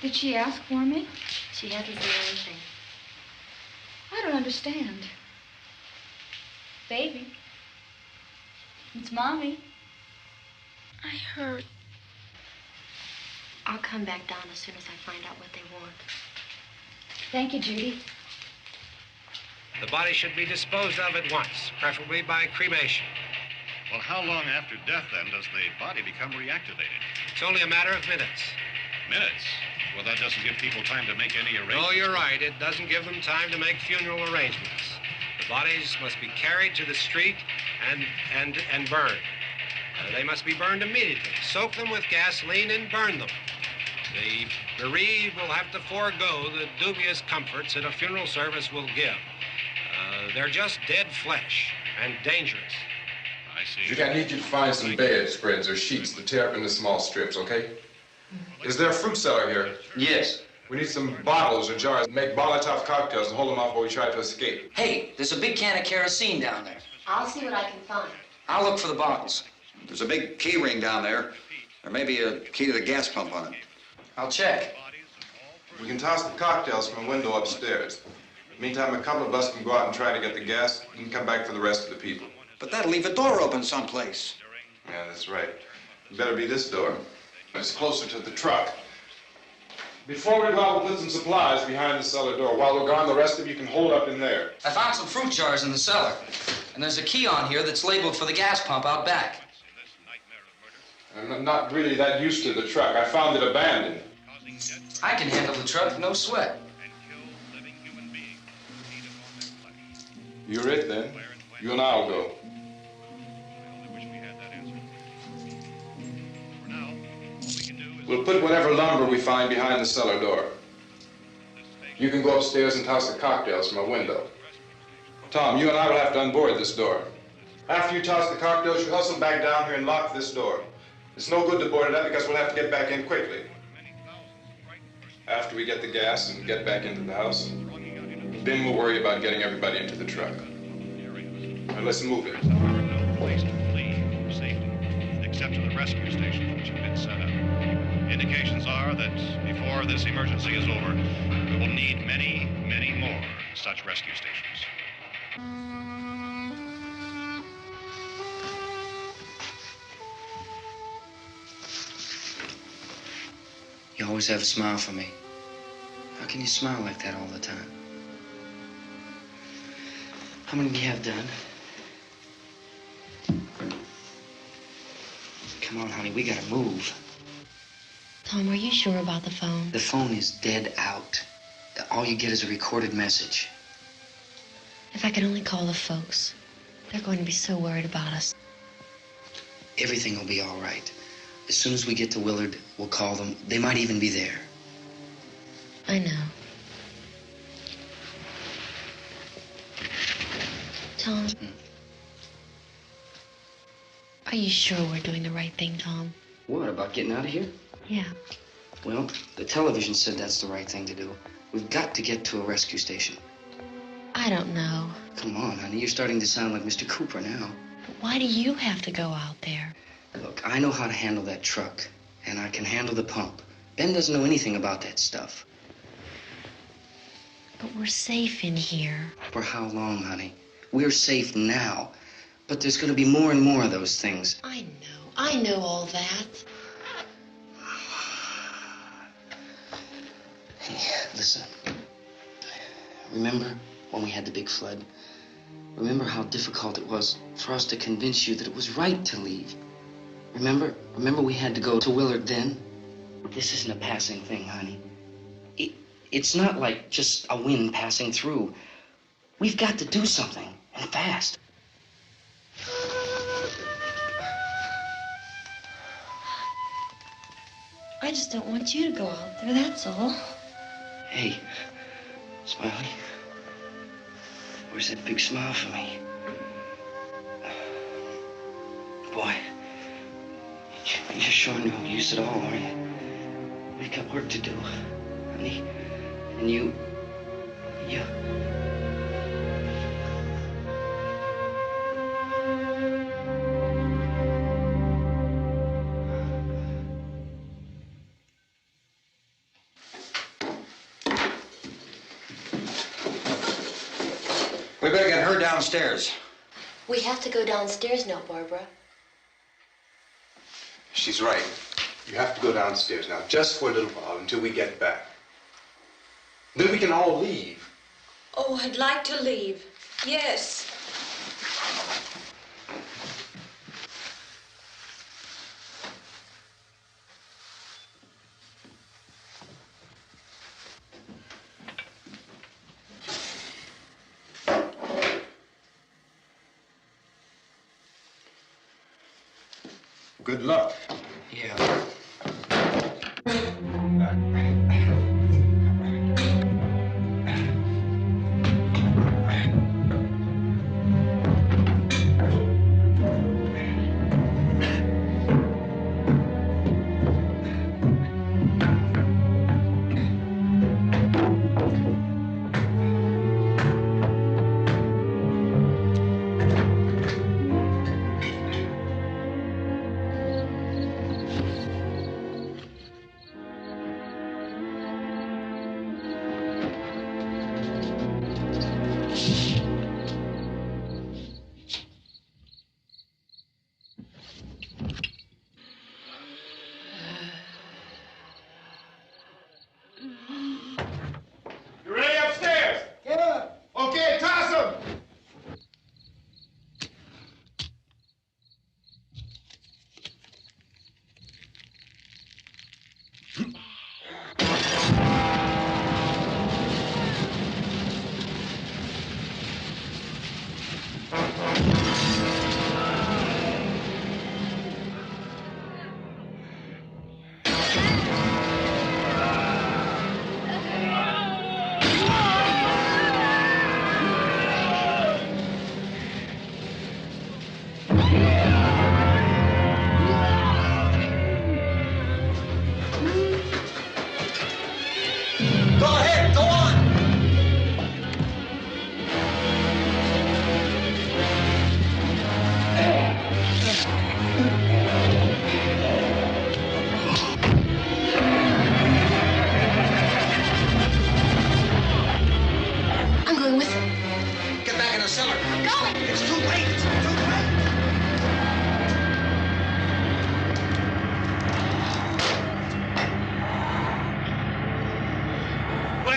Did she ask for me? She hasn't said anything. I don't understand. Baby. It's Mommy. I heard. I'll come back down as soon as I find out what they want. Thank you, Judy. The body should be disposed of at once, preferably by cremation. well, how long after death, then, does the body become reactivated? It's only a matter of minutes. Minutes? Well, that doesn't give people time to make any arrangements. Oh, you're right. It doesn't give them time to make funeral arrangements. The bodies must be carried to the street and burned. They must be burned immediately. Soak them with gasoline and burn them. The bereaved will have to forego the dubious comforts that a funeral service will give. They're just dead flesh and dangerous. I see. Judy, I need you to find some bedspreads or sheets to tear up into small strips, okay? Is there a fruit cellar here? Yes. We need some bottles or jars. Make Molotov cocktails and hold them off while we try to escape. Hey, there's a big can of kerosene down there. I'll see what I can find. I'll look for the bottles. There's a big key ring down there. There may be a key to the gas pump on it. I'll check. We can toss the cocktails from a window upstairs. Meantime, a couple of us can go out and try to get the gas and come back for the rest of the people. But that'll leave a door open someplace. Yeah, that's right. It better be this door. It's closer to the truck. Before we go out, we'll put some supplies behind the cellar door. While we're gone, the rest of you can hold up in there. I found some fruit jars in the cellar. And there's a key on here that's labeled for the gas pump out back. I'm not really that used to the truck. I found it abandoned. I can handle the truck, no sweat. You're it, then. You and I'll go. We'll put whatever lumber we find behind the cellar door. You can go upstairs and toss the cocktails from a window. Tom, you and I will have to unboard this door. After you toss the cocktails, you hustle back down here and lock this door. It's no good to board it up because we'll have to get back in quickly. After we get the gas and get back into the house, then we'll worry about getting everybody into the truck. Now let's move it. Place to flee for safety, except to the rescue stations which have been set up. Indications are that before this emergency is over, we will need many, many more such rescue stations. You always have a smile for me. How can you smile like that all the time? How many do you have done? Come on, honey, we gotta move. Tom, are you sure about the phone? The phone is dead out. All you get is a recorded message. If I could only call the folks. They're going to be so worried about us. Everything will be all right. As soon as we get to Willard, we'll call them. They might even be there. I know. Tom, are you sure we're doing the right thing, Tom? What, about getting out of here? Yeah. Well, the television said that's the right thing to do. We've got to get to a rescue station. I don't know. Come on, honey, you're starting to sound like Mr. Cooper now. But why do you have to go out there? Look, I know how to handle that truck, and I can handle the pump. Ben doesn't know anything about that stuff. But we're safe in here. For how long, honey? We're safe now, but there's going to be more and more of those things. I know all that. Hey, listen. Remember when we had the big flood? Remember how difficult it was for us to convince you that it was right to leave? Remember we had to go to Willard then? This isn't a passing thing, honey. It's not like just a wind passing through. We've got to do something, and fast. I just don't want you to go out there, that's all. Hey, Smiley, where's that big smile for me? Boy, you're sure no use at all, are you? We've got work to do, honey. And you... We better get her downstairs. We have to go downstairs now, Barbara. She's right. You have to go downstairs now, just for a little while, until we get back. Then we can all leave. Oh, I'd like to leave. Yes. Good luck. Yeah.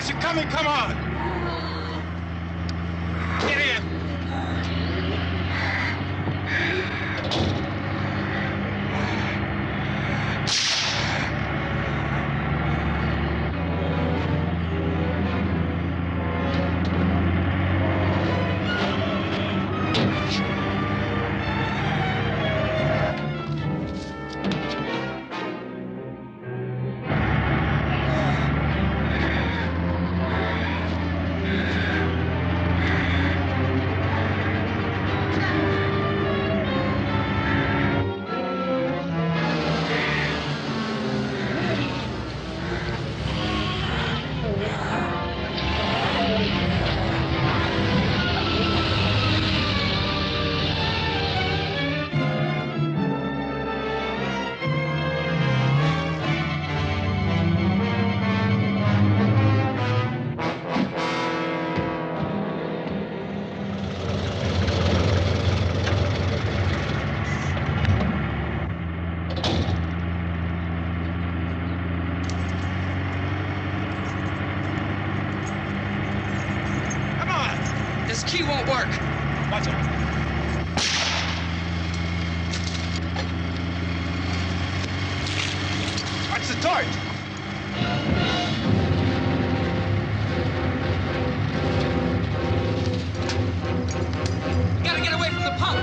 Unless you're coming, come on. Get in. This key won't work. Watch out. Watch the torch. We gotta get away from the pump.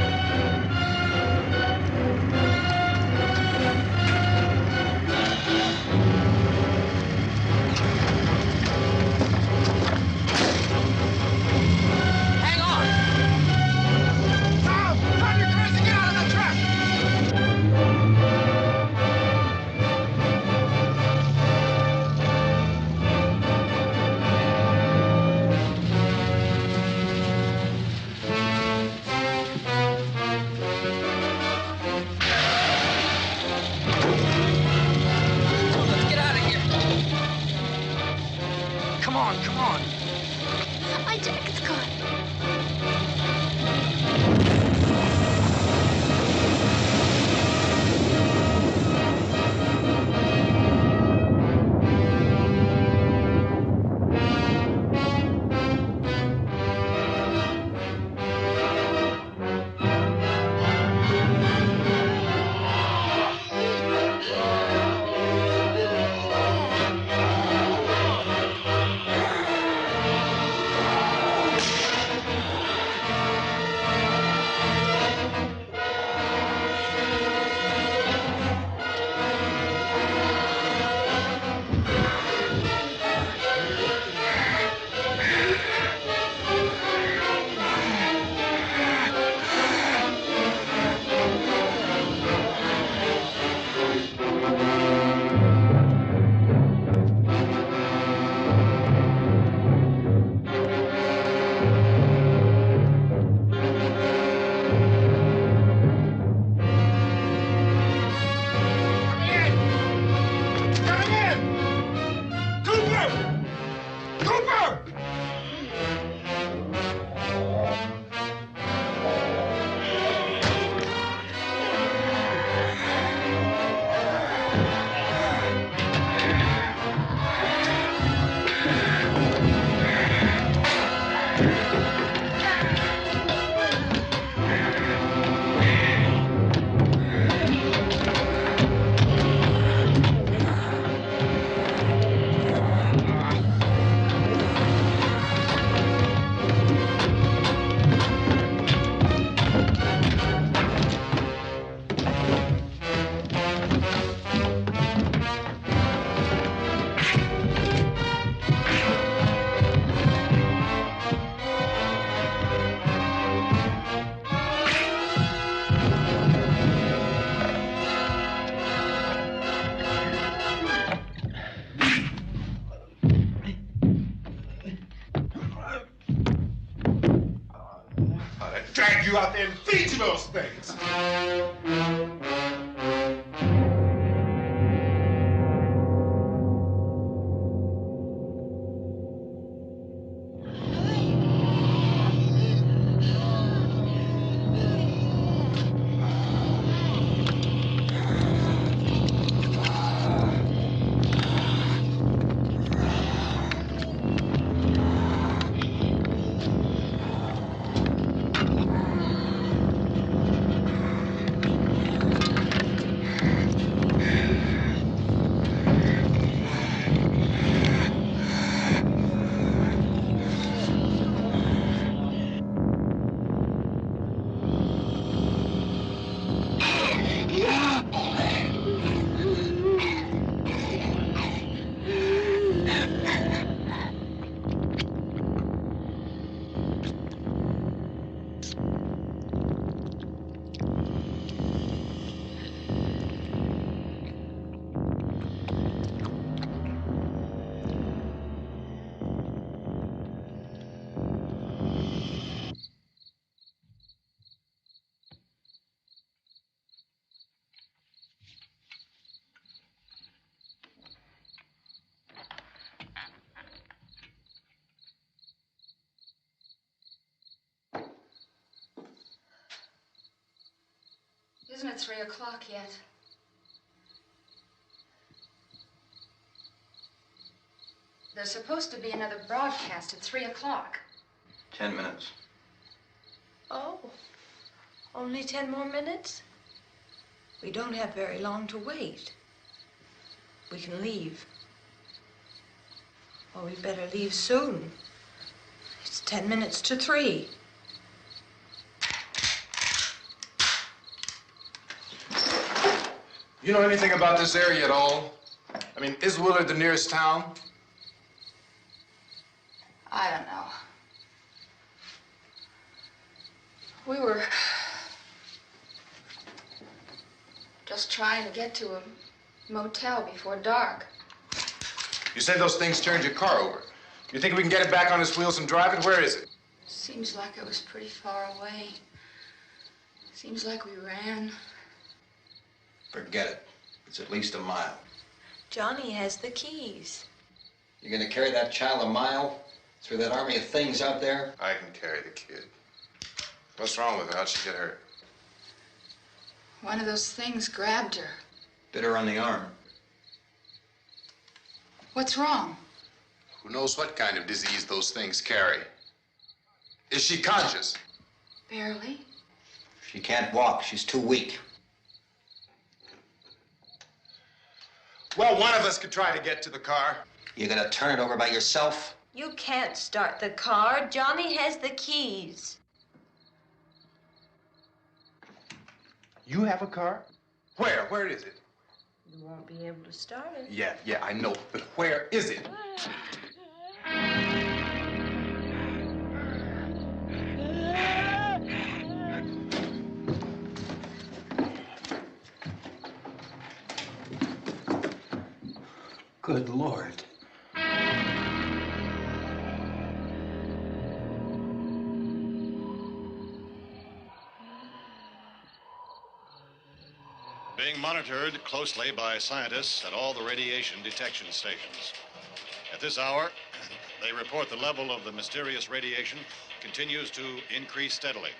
Come on. My jacket's caught. Drag you out there and feed you those things. Isn't it 3 o'clock yet? There's supposed to be another broadcast at 3 o'clock. 10 minutes. Oh, only 10 more minutes? We don't have very long to wait. We can leave. Well, we better leave soon. It's 10 minutes to 3. You know anything about this area at all? I mean, is Willard the nearest town? I don't know. We were just trying to get to a motel before dark. You said those things turned your car over. You think we can get it back on its wheels and drive it? Where is it? Seems like it was pretty far away. Seems like we ran. Forget it. It's at least a mile. Johnny has the keys. You're gonna carry that child a mile through that army of things out there? I can carry the kid. What's wrong with her? How'd she get hurt? One of those things grabbed her. Bit her on the arm. What's wrong? Who knows what kind of disease those things carry? Is she conscious? Barely. She can't walk. She's too weak. Well, one of us could try to get to the car. You gonna turn it over by yourself? You can't start the car. Johnny has the keys. You have a car? Where? Where is it? You won't be able to start it. Yeah, I know. But where is it? Good Lord. Being monitored closely by scientists at all the radiation detection stations. At this hour, they report the level of the mysterious radiation continues to increase steadily.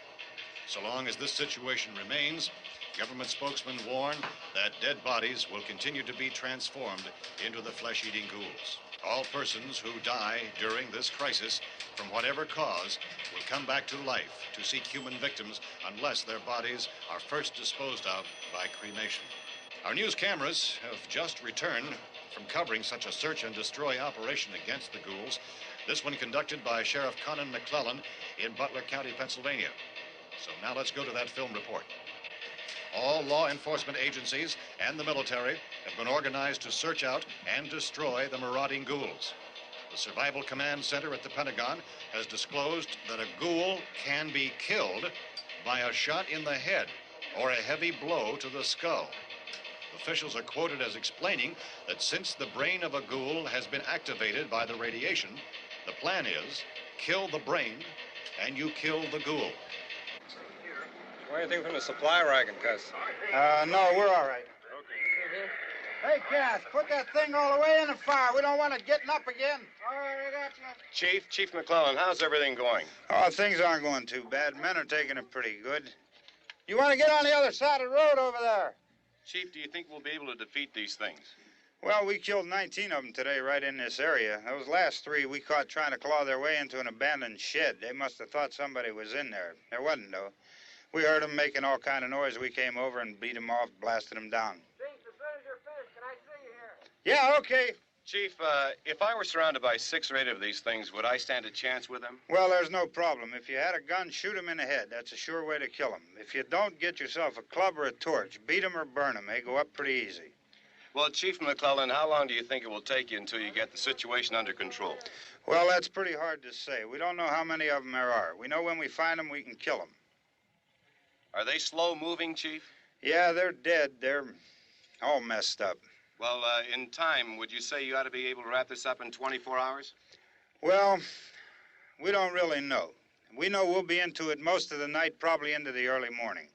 So long as this situation remains, government spokesmen warn that dead bodies will continue to be transformed into the flesh-eating ghouls. All persons who die during this crisis, from whatever cause, will come back to life to seek human victims unless their bodies are first disposed of by cremation. Our news cameras have just returned from covering such a search and destroy operation against the ghouls, this one conducted by Sheriff Conan McClellan in Butler County, Pennsylvania. So now let's go to that film report. All law enforcement agencies and the military have been organized to search out and destroy the marauding ghouls. The Survival Command Center at the Pentagon has disclosed that a ghoul can be killed by a shot in the head or a heavy blow to the skull. Officials are quoted as explaining that since the brain of a ghoul has been activated by the radiation, the plan is kill the brain and you kill the ghoul. Anything from the supply wagon, Cuz? No, we're all right. Hey, Cass, put that thing all the way in the fire. We don't want it getting up again. All right, I got you. Chief McClellan, how's everything going? Oh, things aren't going too bad. Men are taking it pretty good. You want to get on the other side of the road over there? Chief, do you think we'll be able to defeat these things? Well, we killed 19 of them today right in this area. Those last 3 we caught trying to claw their way into an abandoned shed. They must have thought somebody was in there. There wasn't, though. We heard them making all kind of noise. We came over and beat them off, blasted them down. Chief, as soon as you're finished, can I see you here? Yeah, okay. Chief, if I were surrounded by 6 or 8 of these things, would I stand a chance with them? Well, there's no problem. If you had a gun, shoot them in the head. That's a sure way to kill them. If you don't, get yourself a club or a torch. Beat them or burn them. They go up pretty easy. Well, Chief McClellan, how long do you think it will take you until you get the situation under control? Well, that's pretty hard to say. We don't know how many of them there are. We know when we find them, we can kill them. Are they slow-moving, Chief? Yeah, they're dead. They're all messed up. Well, in time, would you say you ought to be able to wrap this up in 24 hours? Well, we don't really know. We know we'll be into it most of the night, probably into the early morning.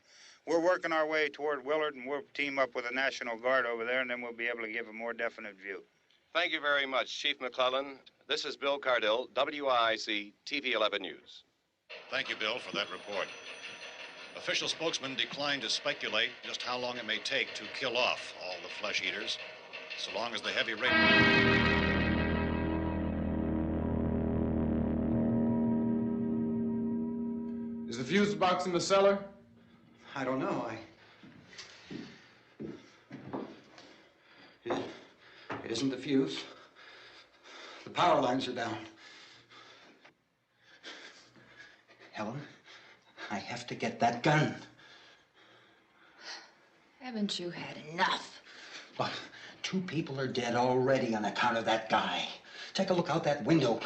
We're working our way toward Willard, and we'll team up with the National Guard over there, and then we'll be able to give a more definite view. Thank you very much, Chief McClellan. This is Bill Cardill, WIC TV 11 News. Thank you, Bill, for that report. Official spokesman declined to speculate just how long it may take to kill off all the flesh eaters, so long as the heavy rain... Is the fuse box in the cellar? I don't know. It isn't the fuse. The power lines are down. Helen, I have to get that gun. Haven't you had enough? But 2 people are dead already on account of that guy. Take a look out that window.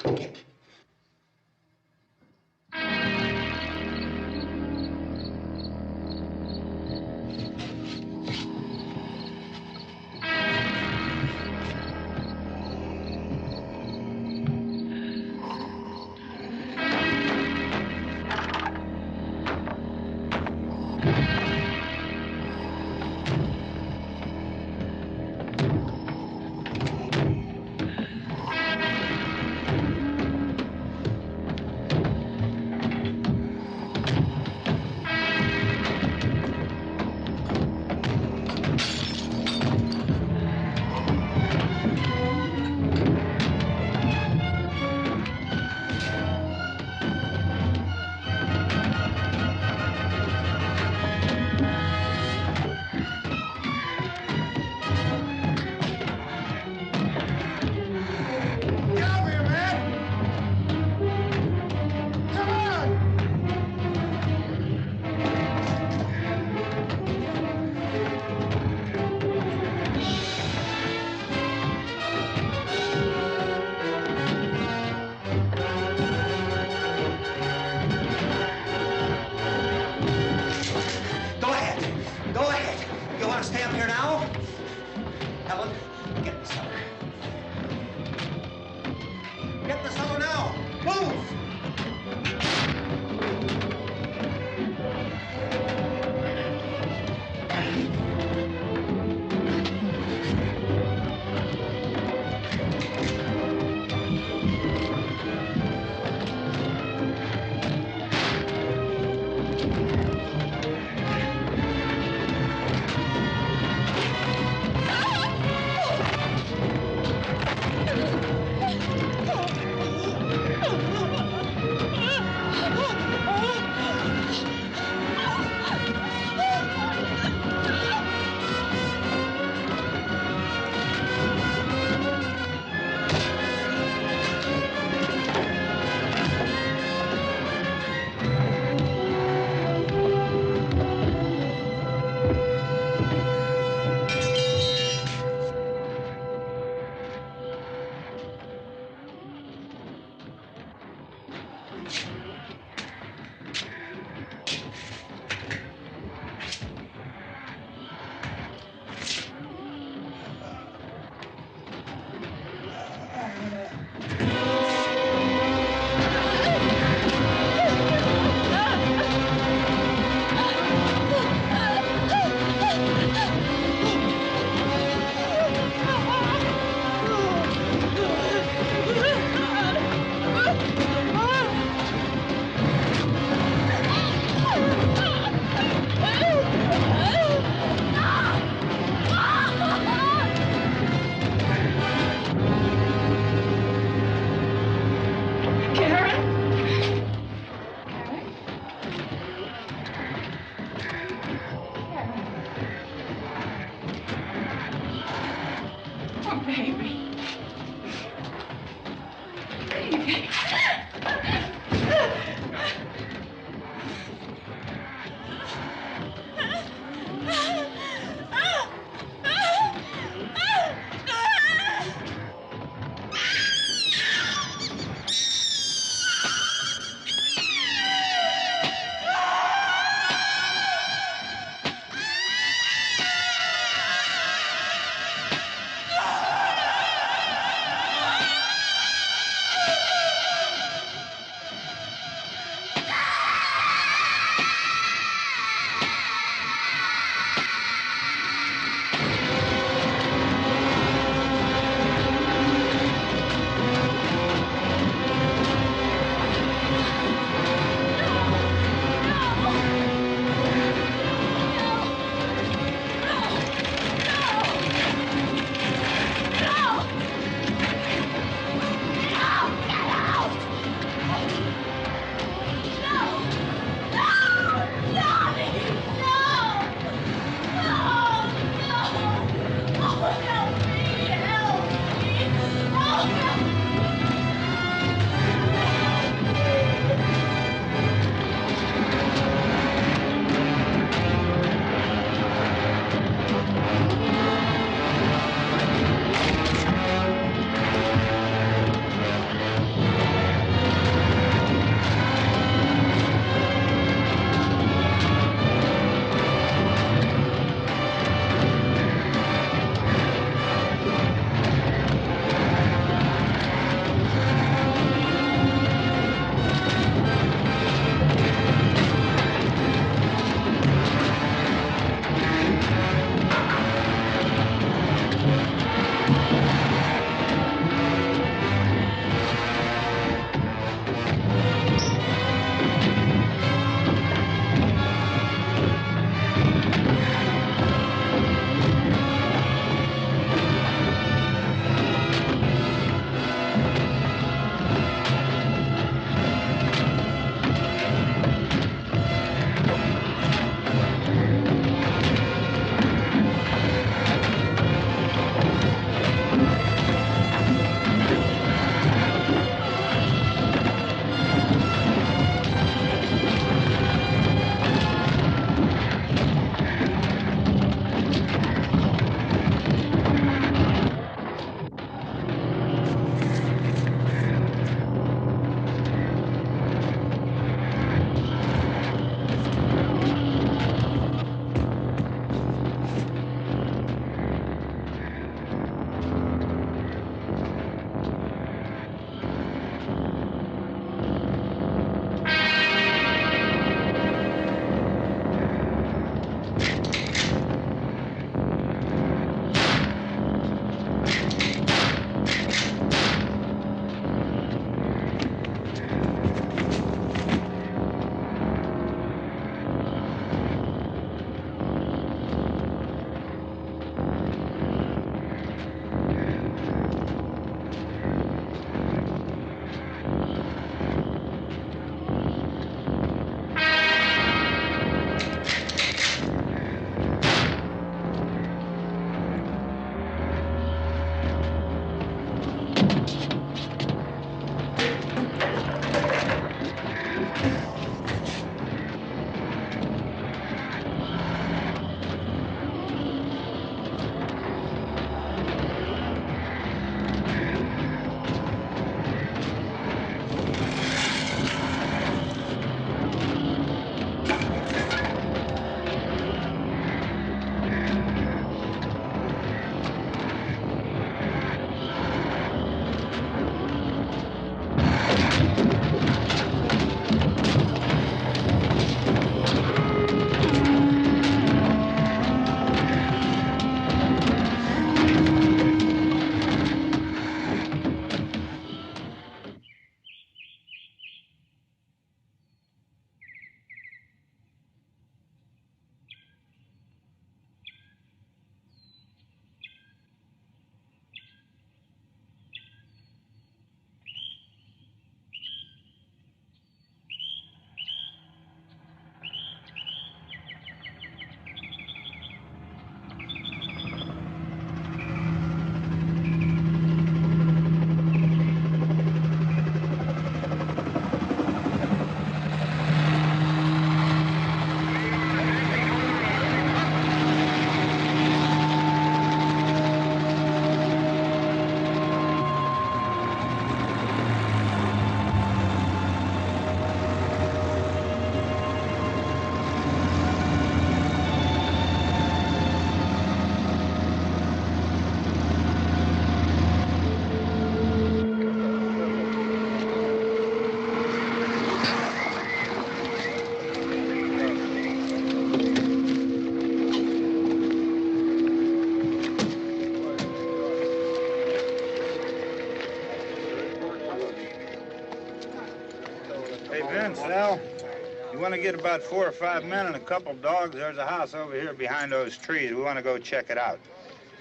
want to get about 4 or 5 men and a couple dogs. There's a house over here behind those trees. We want to go check it out.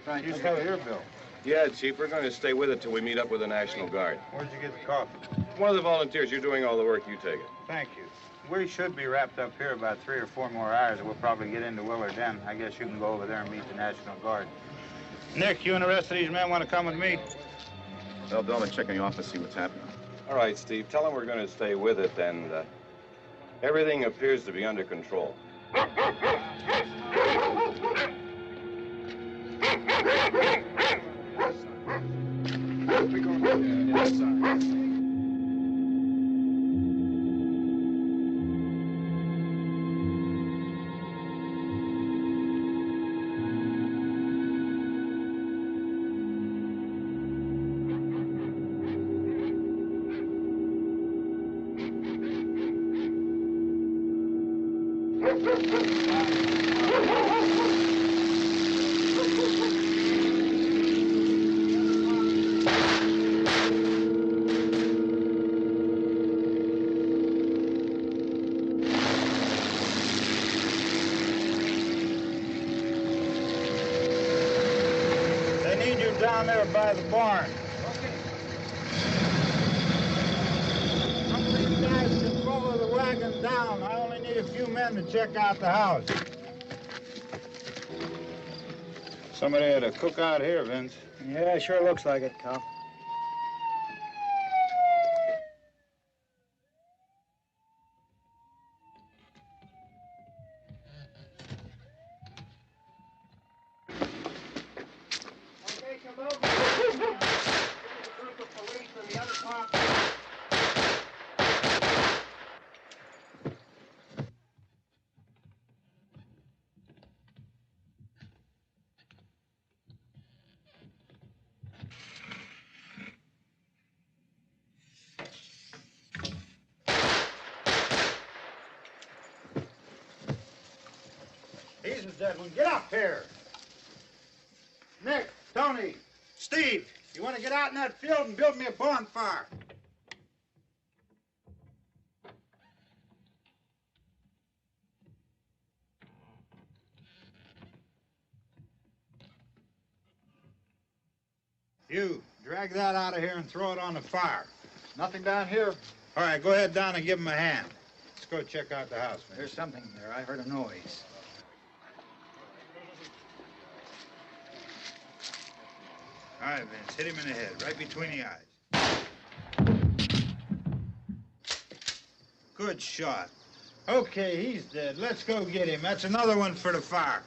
Right. You stay here, Bill. Yeah, Chief, we're going to stay with it till we meet up with the National Guard. Where'd you get the coffee? One of the volunteers. You're doing all the work. You take it. Thank you. We should be wrapped up here about 3 or 4 more hours. We'll probably get into Willard then. I guess you can go over there and meet the National Guard. Nick, you and the rest of these men want to come with me? Well, Bill, I'm gonna check on your office, see what's happening. All right, Steve. Tell them we're going to stay with it, and everything appears to be under control. Down there by the barn. Some of these guys can follow the wagon down. I only need a few men to check out the house. Somebody had a cookout here, Vince. Yeah, sure looks like it, Cal. He's a dead one. Get up here. Nick, Tony, Steve, you want to get out in that field and build me a bonfire? You, drag that out of here and throw it on the fire. Nothing down here. All right, go ahead down and give him a hand. Let's go check out the house, man. There's something there. I heard a noise. All right, Vince, hit him in the head, right between the eyes. Good shot. Okay, he's dead. Let's go get him. That's another one for the fire.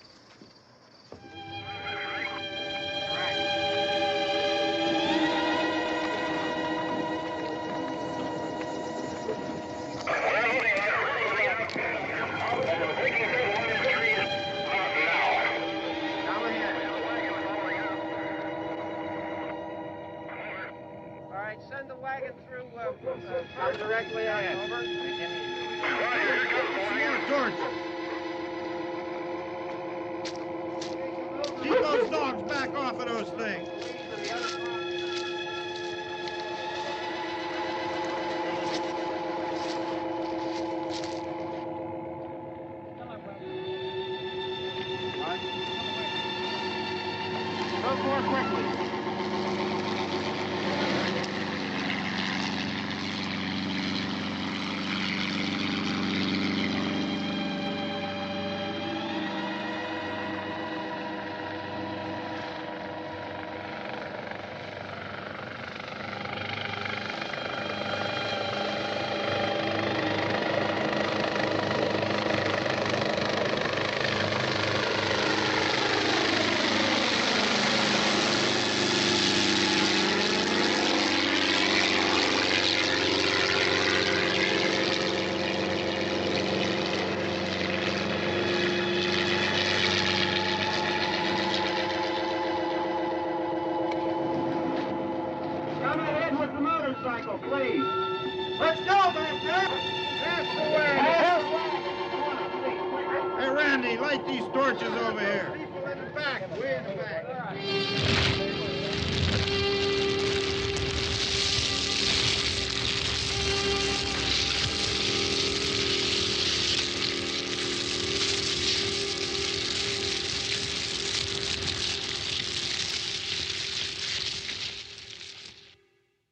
Send the wagon through directly out. Over. Keep those dogs back off of those things. Go more quickly. Please. Let's go, Van. That's the way. Hey, Randy, light these torches over here. People in the back, way in the back.